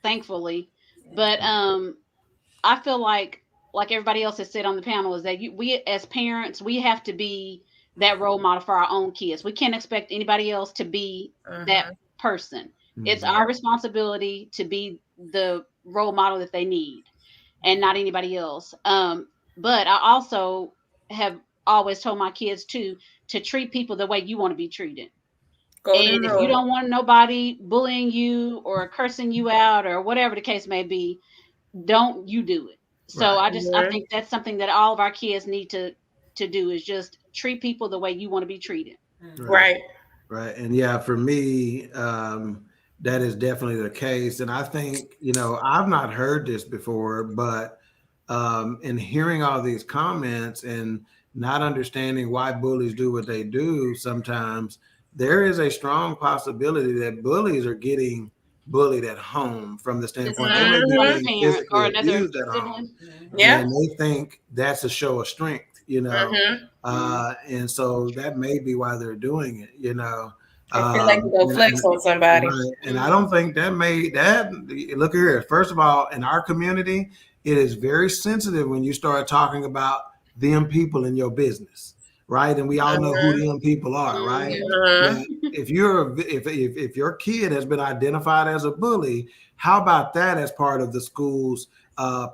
thankfully. But I feel like everybody else has said on the panel, is that we as parents, we have to be that role model for our own kids. We can't expect anybody else to be that person. It's our responsibility to be the role model that they need, and not anybody else. But I also have always told my kids to treat people the way you want to be treated. And if you don't want nobody bullying you or cursing you out or whatever the case may be, don't you do it. So I think that's something that all of our kids need to do, is just treat people the way you want to be treated. Right. And yeah, for me, that is definitely the case. And I think, I've not heard this before, but in hearing all these comments and not understanding why bullies do what they do sometimes, there is a strong possibility that bullies are getting bullied at home, from the standpoint they're being physically abused at home. Yeah. And they think that's a show of strength, and so that may be why they're doing it, I feel like you go flex on somebody. Right. And I don't think look here, first of all, in our community, it is very sensitive when you start talking about them people in your business. Right. And we all know who them people are. Right. If your kid has been identified as a bully, how about that as part of the school's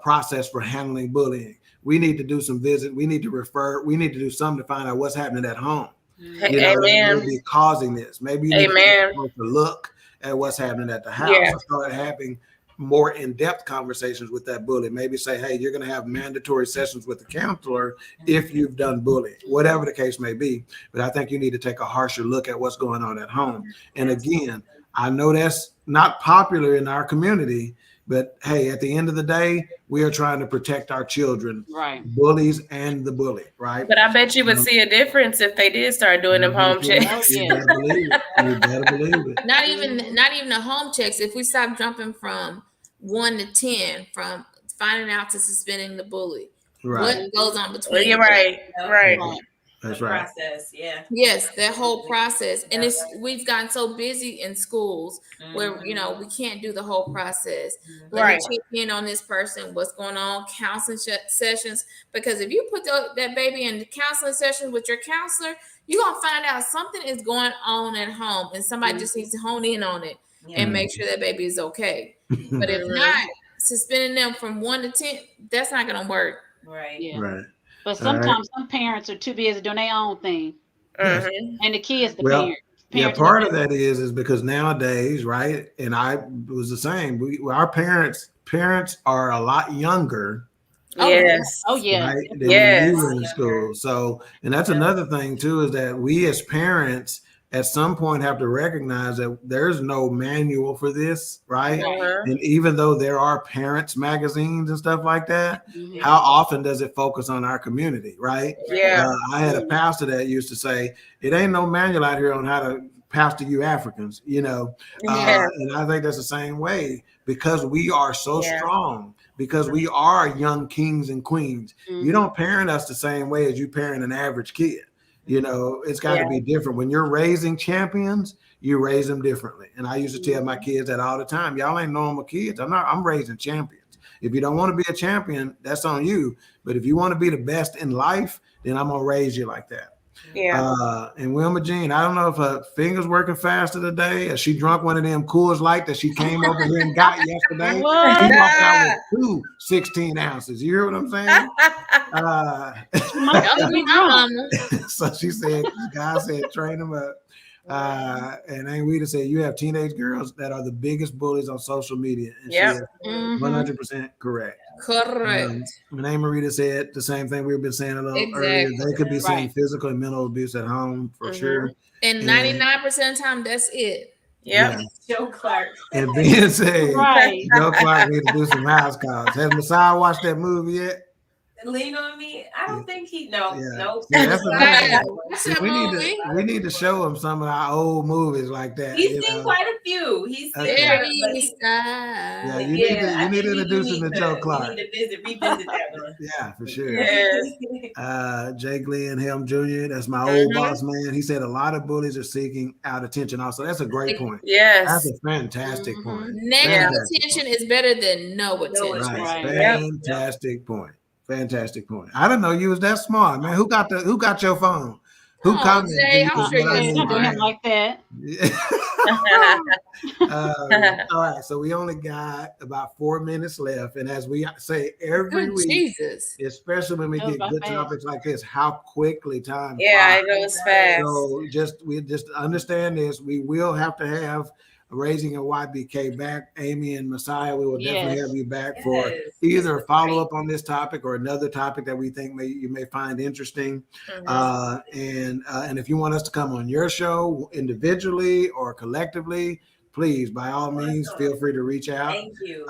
process for handling bullying? We need to do some visit. We need to refer. We need to do something to find out what's happening at home. Maybe causing this. Maybe you need to look at what's happening at the house. Yeah. Start having more in-depth conversations with that bully. Maybe say, hey, you're going to have mandatory sessions with the counselor if you've done bullying, whatever the case may be. But I think you need to take a harsher look at what's going on at home. And again, I know that's not popular in our community, but hey, at the end of the day, we are trying to protect our children, right? Bullies and the bully, right? But I bet you would see a difference if they did start doing them home checks. You better believe it. You better believe it. Not even the home checks. If we stop jumping from 1 to 10, from finding out to suspending the bully, what goes on between? You're right. That's right. Process, yeah. Yes, that whole process. And we've gotten so busy in schools where, we can't do the whole process. Let me check in on this person, what's going on, counseling sessions. Because if you put that baby in the counseling session with your counselor, you're going to find out something is going on at home, and somebody just needs to hone in on it and make sure that baby is okay. But if not, suspending them from 1 to 10, that's not going to work. Right. Yeah. Right. But sometimes some parents are too busy doing their own thing, and the kids, parents. Part of that is because nowadays, right? And I was the same. Our parents are a lot younger. Yes. Oh yeah. Right, than when we were in school. So, and that's another thing too, is that we as parents at some point have to recognize that there's no manual for this, right? And even though there are parents magazines and stuff like that, how often does it focus on our community, right? I had a pastor that used to say, it ain't no manual out here on how to pastor you Africans, and I think that's the same way, because we are so strong, because we are young kings and queens. You don't parent us the same way as you parent an average kid. It's got to be different. When you're raising champions, you raise them differently. And I used to tell my kids that all the time. Y'all ain't normal kids. I'm raising champions. If you don't want to be a champion, that's on you. But if you want to be the best in life, then I'm gonna raise you like that. Yeah. And Wilma Jean, I don't know if her fingers working faster today, or she drunk one of them Coors Light that she came over here and got yesterday. What? She walked out with 2 16 ounces. You hear what I'm saying? That be my mama. So she said, God said, train them up. And Aunt Rita said, you have teenage girls that are the biggest bullies on social media. And she is 100% correct. Correct. Renee Marita said the same thing we've been saying a little earlier. They could be seeing physical and mental abuse at home for sure. And 99% of the time, that's it. Yep. Joe Clark. And being said, Right. Joe Clark needs to do some house calls. Has Messiah watched that movie yet? Lean on Me. I don't think he. No. Nope. Yeah, that's What's that we movie? need to show him some of our old movies like that. He's seen quite a few. He's seen There them, is Yeah, you need to introduce him to Joe Clark. You need to revisit that one. Yeah, for sure. Yes. Jay Glenn Helm Jr., that's my old boss man. He said a lot of bullies are seeking out attention also. That's a great point. Yes. That's a fantastic point. Negative attention is better than no attention. Right. Fantastic point. Fantastic point. I didn't know you was that smart, man. Who got your phone? Who commented? Jay, I'm sure Don't do him like that. All right, so we only got about 4 minutes left, and as we say every Good week, Jesus. especially when we get good topics like this, how quickly time Yeah, flies. it goes fast. So we just understand this. We will have to have Raising a YBK back. Amy and Messiah, we will definitely have you back for either a follow-up on this topic or another topic that we think you may find interesting. And if you want us to come on your show individually or collectively, please, by all means, feel free to reach out. Thank you.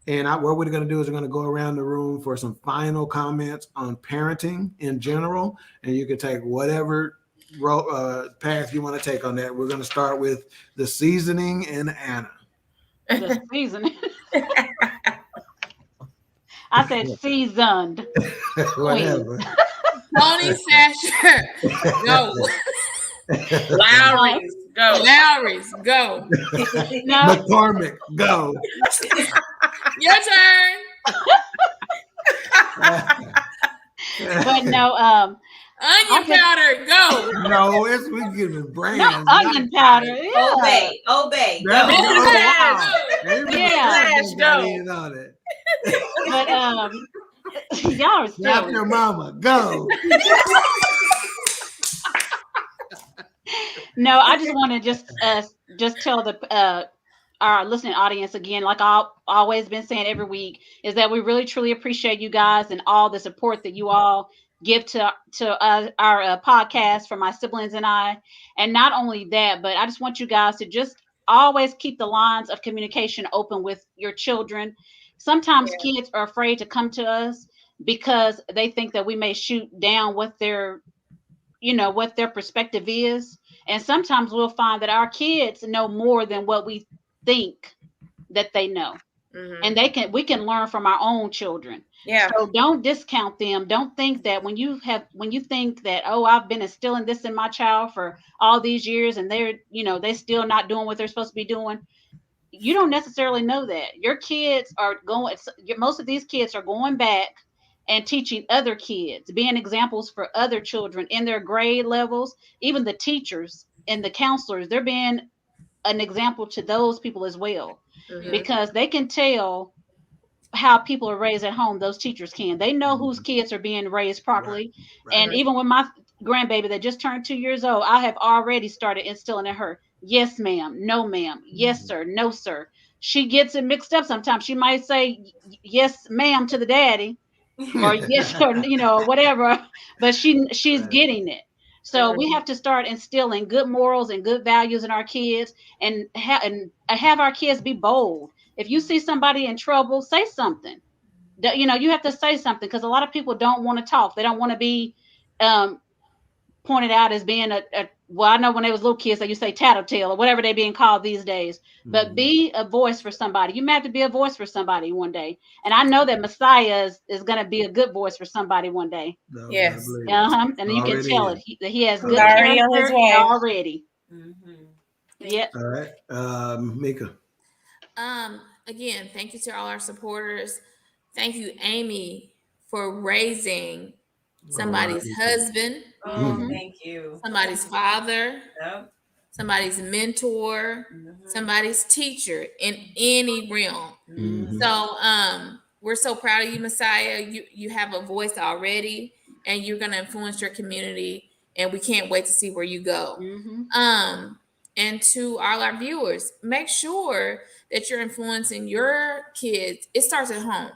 And what we're going to do is we're going to go around the room for some final comments on parenting in general, and you can take whatever path you want to take on that. We're going to start with the seasoning and Anna. The seasoning. I said seasoned. Whatever. Tony Sasher, go. Lowry's, go. Lowry's, go. No, McCormick, go. Your turn. but no, Onion powder, go. No, we giving brands. no onion powder. Yeah. Obey. Go. But y'all are Slap silly. your mama, go. No, I just want to just tell our listening audience again, like I've always been saying every week, is that we really truly appreciate you guys and all the support that you all give to our podcast for my siblings and I. And not only that, but I just want you guys to just always keep the lines of communication open with your children. Sometimes kids are afraid to come to us because they think that we may shoot down what their perspective is. And sometimes we'll find that our kids know more than what we think that they know. And we can learn from our own children. Yeah. So don't discount them. Don't think that when you think that, oh, I've been instilling this in my child for all these years and they're still not doing what they're supposed to be doing. You don't necessarily know that. Your kids are most of these kids are going back and teaching other kids, being examples for other children in their grade levels. Even the teachers and the counselors, they're being an example to those people as well, because they can tell how people are raised at home. Those teachers can. They know whose kids are being raised properly. Right. And even with my grandbaby that just turned 2 years old, I have already started instilling in her, yes, ma'am, no, ma'am, yes, sir, no, sir. She gets it mixed up sometimes. She might say yes, ma'am to the daddy, or yes, or whatever, but she's getting it. So we have to start instilling good morals and good values in our kids, and have our kids be bold. If you see somebody in trouble, say something. You have to say something, because a lot of people don't want to talk. They don't want to be pointed out as being well, I know when they was little kids, they used to say tattletale or whatever they're being called these days. But be a voice for somebody. You may have to be a voice for somebody one day. And I know that Messiah is going to be a good voice for somebody one day. No, yes. And you can tell it. He has good already on his way. already. Yep. All right. Mika. Again, thank you to all our supporters. Thank you, Amy, for raising somebody's husband, Thank you. somebody's father, Yep. somebody's mentor, somebody's teacher in any realm. Mhm. So we're so proud of you, Messiah. You have a voice already, and you're gonna influence your community, and we can't wait to see where you go. And to all our viewers, make sure that you're influencing your kids. It starts at home.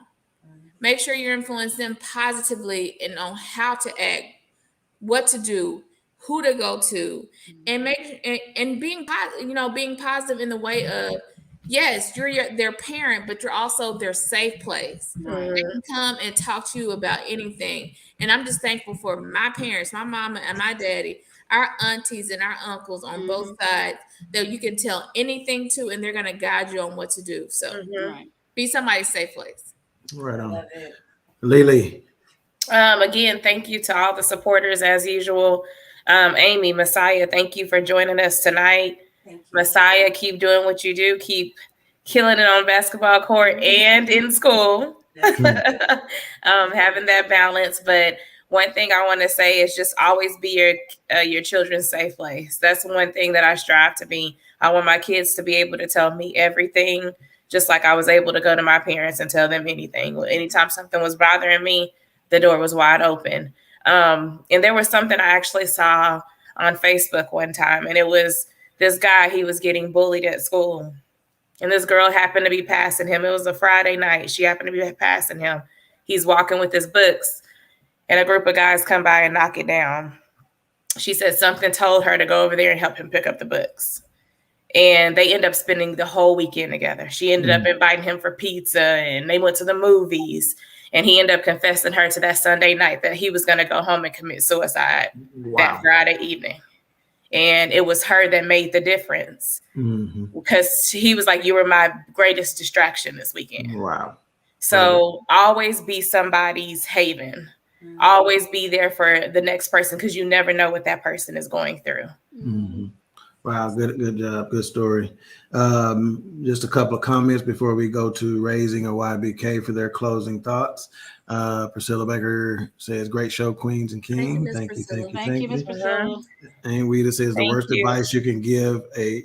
Make sure you're influencing them positively and on how to act, what to do, who to go to, and being positive, being positive in the way of, yes, you're their parent, but you're also their safe place. Right. They can come and talk to you about anything. And I'm just thankful for my parents, my mama and my daddy, our aunties and our uncles on both sides that you can tell anything to, and they're gonna guide you on what to do. So be somebody's safe place. Right on. Love it. Lily. Again, thank you to all the supporters as usual. Amy, Messiah, thank you for joining us tonight. Messiah, keep doing what you do. Keep killing it on basketball court and in school. Having that balance. But one thing I want to say is just always be your children's safe place. That's one thing that I strive to be. I want my kids to be able to tell me everything, just like I was able to go to my parents and tell them anything. Anytime something was bothering me, the door was wide open. And there was something I actually saw on Facebook one time, and it was this guy, he was getting bullied at school. And this girl happened to be passing him. It was a Friday night. She happened to be passing him. He's walking with his books, and a group of guys come by and knock it down. She said something told her to go over there and help him pick up the books. And they end up spending the whole weekend together. She ended up inviting him for pizza, and they went to the movies. And he ended up confessing her to that Sunday night that he was going to go home and commit suicide that Friday evening. And it was her that made the difference, because he was like, you were my greatest distraction this weekend. Wow. So always be somebody's haven. Always be there for the next person, because you never know what that person is going through. Wow, good job, good story. Just a couple of comments before we go to Raising a YBK for their closing thoughts. Priscilla Baker says, great show, Queens and King. Thank you, Thank you, Miss Priscilla. And Weta says, the worst advice you can give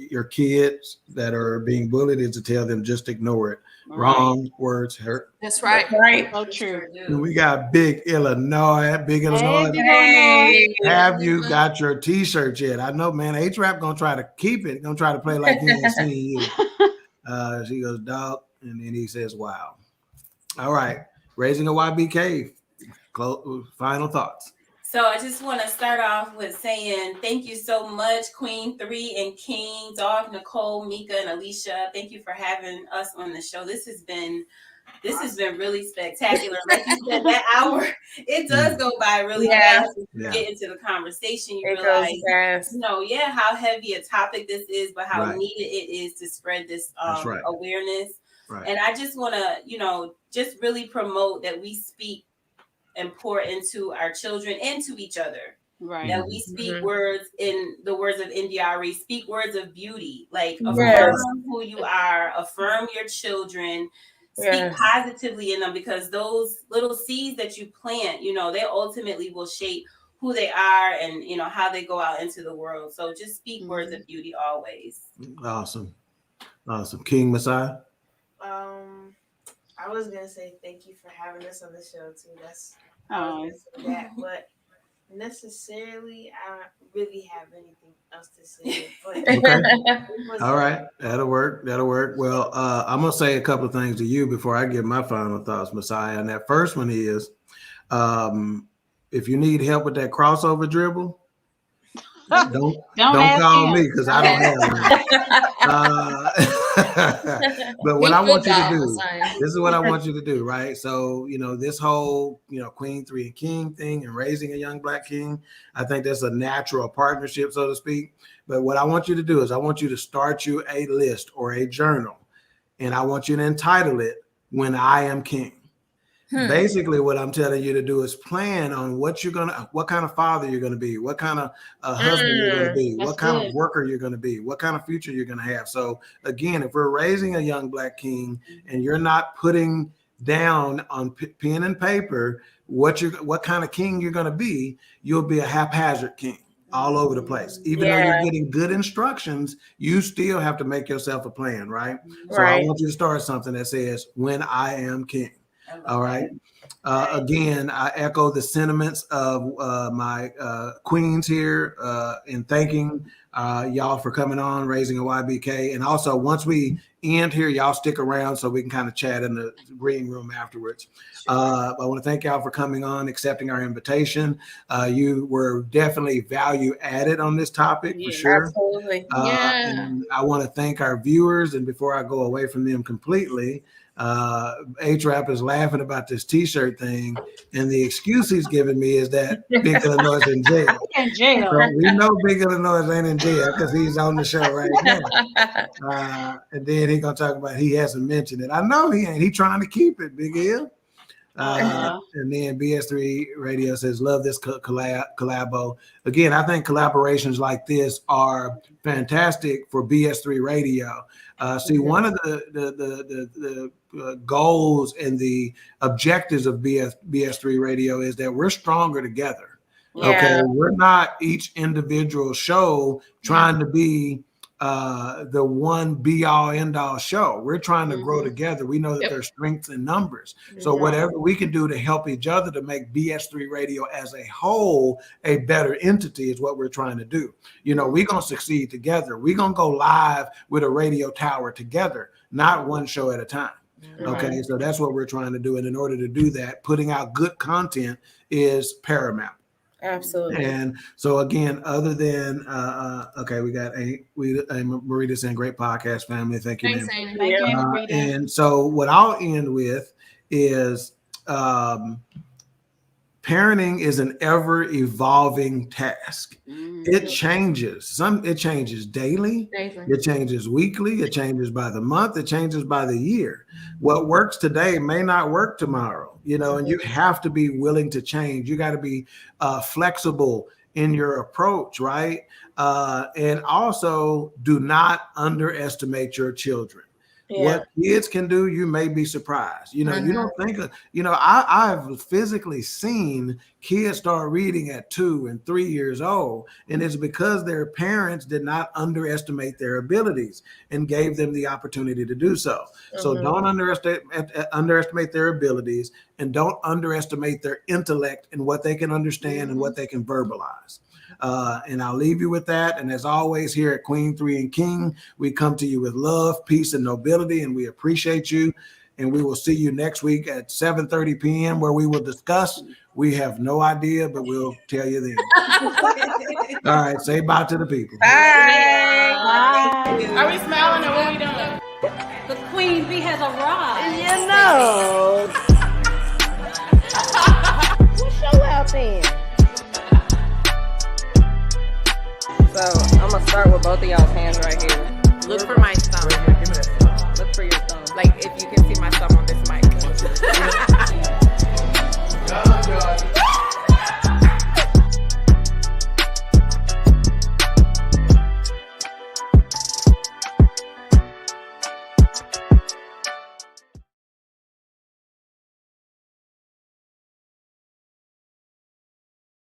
your kids that are being bullied is to tell them just ignore it. Wrong words hurt. That's right. So true. And we got Big Illinois. Hey, Have you got your t-shirt yet? I know, man. H-Rap gonna try to keep it. Gonna try to play like he ain't seen you. She goes, dog. And then he says, wow. All right. Raising a YBK. Final thoughts. So I just want to start off with saying thank you so much, Queen3 and King, Dog, Nicole, Mika, and Alicia. Thank you for having us on the show. This has been really spectacular. Like you said, that hour, it does go by really fast. You get into the conversation, you realize, how heavy a topic this is, but how needed it is to spread this awareness. And I just want to, just really promote that we speak important to our children and to each other. Right. That we speak words, in the words of Indiari, speak words of beauty, like affirm who you are, affirm your children, speak positively in them, because those little seeds that you plant, they ultimately will shape who they are and, how they go out into the world. So just speak words of beauty always. Awesome. King Messiah. I was gonna say thank you for having us on the show too. That, but necessarily I don't really have anything else to say. But okay. All right, that'll work. Well, I'm gonna say a couple of things to you before I give my final thoughts, Messiah. And that first one is, if you need help with that crossover dribble, don't call me, because I don't have one. But what I want you to do, this is what I want you to do, right? So, this whole, Queen3 and King thing and raising a young Black king, I think that's a natural partnership, so to speak. But what I want you to do is I want you to start you a list or a journal, and I want you to entitle it When I Am King. Basically, what I'm telling you to do is plan on what kind of father you're gonna be, what kind of husband you're gonna be, what kind of worker you're gonna be, what kind of future you're gonna have. So again, if we're raising a young Black king and you're not putting down on pen and paper what kind of king you're gonna be, you'll be a haphazard king all over the place. Even though you're getting good instructions, you still have to make yourself a plan, right? So I want you to start something that says, "When I am king." All right. Again, I echo the sentiments of my queens here in thanking y'all for coming on, raising a YBK. And also, once we end here, y'all stick around so we can kind of chat in the green room afterwards. I want to thank y'all for coming on, accepting our invitation. You were definitely value added on this topic for sure. Absolutely. And I want to thank our viewers. And before I go away from them completely, H-Rap is laughing about this t-shirt thing, and the excuse he's giving me is that Big Illinois is in jail. In jail. So we know Big Illinois ain't in jail because he's on the show right now. And then he gonna talk about he hasn't mentioned it. I know he ain't. He trying to keep it, Big Ill. And then BS3 Radio says, love this collabo. Again, I think collaborations like this are fantastic for BS3 Radio. See, one of the goals and the objectives of BS3 Radio is that we're stronger together. Okay, we're not each individual show trying to be the one be all end all show. We're trying to grow together. We know that there's strengths in numbers. So whatever we can do to help each other to make BS3 Radio as a whole a better entity is what we're trying to do. You know, we're going to succeed together. We're going to go live with a radio tower together, not one show at a time. Okay, so that's what we're trying to do. And in order to do that, putting out good content is paramount. Absolutely. And so again, other than okay, we got Marita saying great podcast family. Thank you, Thanks, man. Thank you, Marita. And so what I'll end with is parenting is an ever evolving task. It changes. It changes daily. It changes weekly. It changes by the month. It changes by the year. What works today may not work tomorrow, you know, and you have to be willing to change. You got to be flexible in your approach, right? And also do not underestimate your children. What kids can do, you may be surprised. You know, you don't think of, you know, I've physically seen kids start reading at 2 and 3 years old, and it's because their parents did not underestimate their abilities and gave them the opportunity to do so. So don't underestimate their abilities, and don't underestimate their intellect and what they can understand and what they can verbalize. And I'll leave you with that. And as always, here at Queen3 and King, we come to you with love, peace, and nobility, and we appreciate you. And we will see you next week at 7:30 p.m. where we will discuss. We have no idea, but we'll tell you then. All right, say bye to the people. Bye. Bye. Are we smiling or what are we doing? The Queen Bee has arrived. You know. What show out there? So I'm gonna start with both of y'all's hands right here.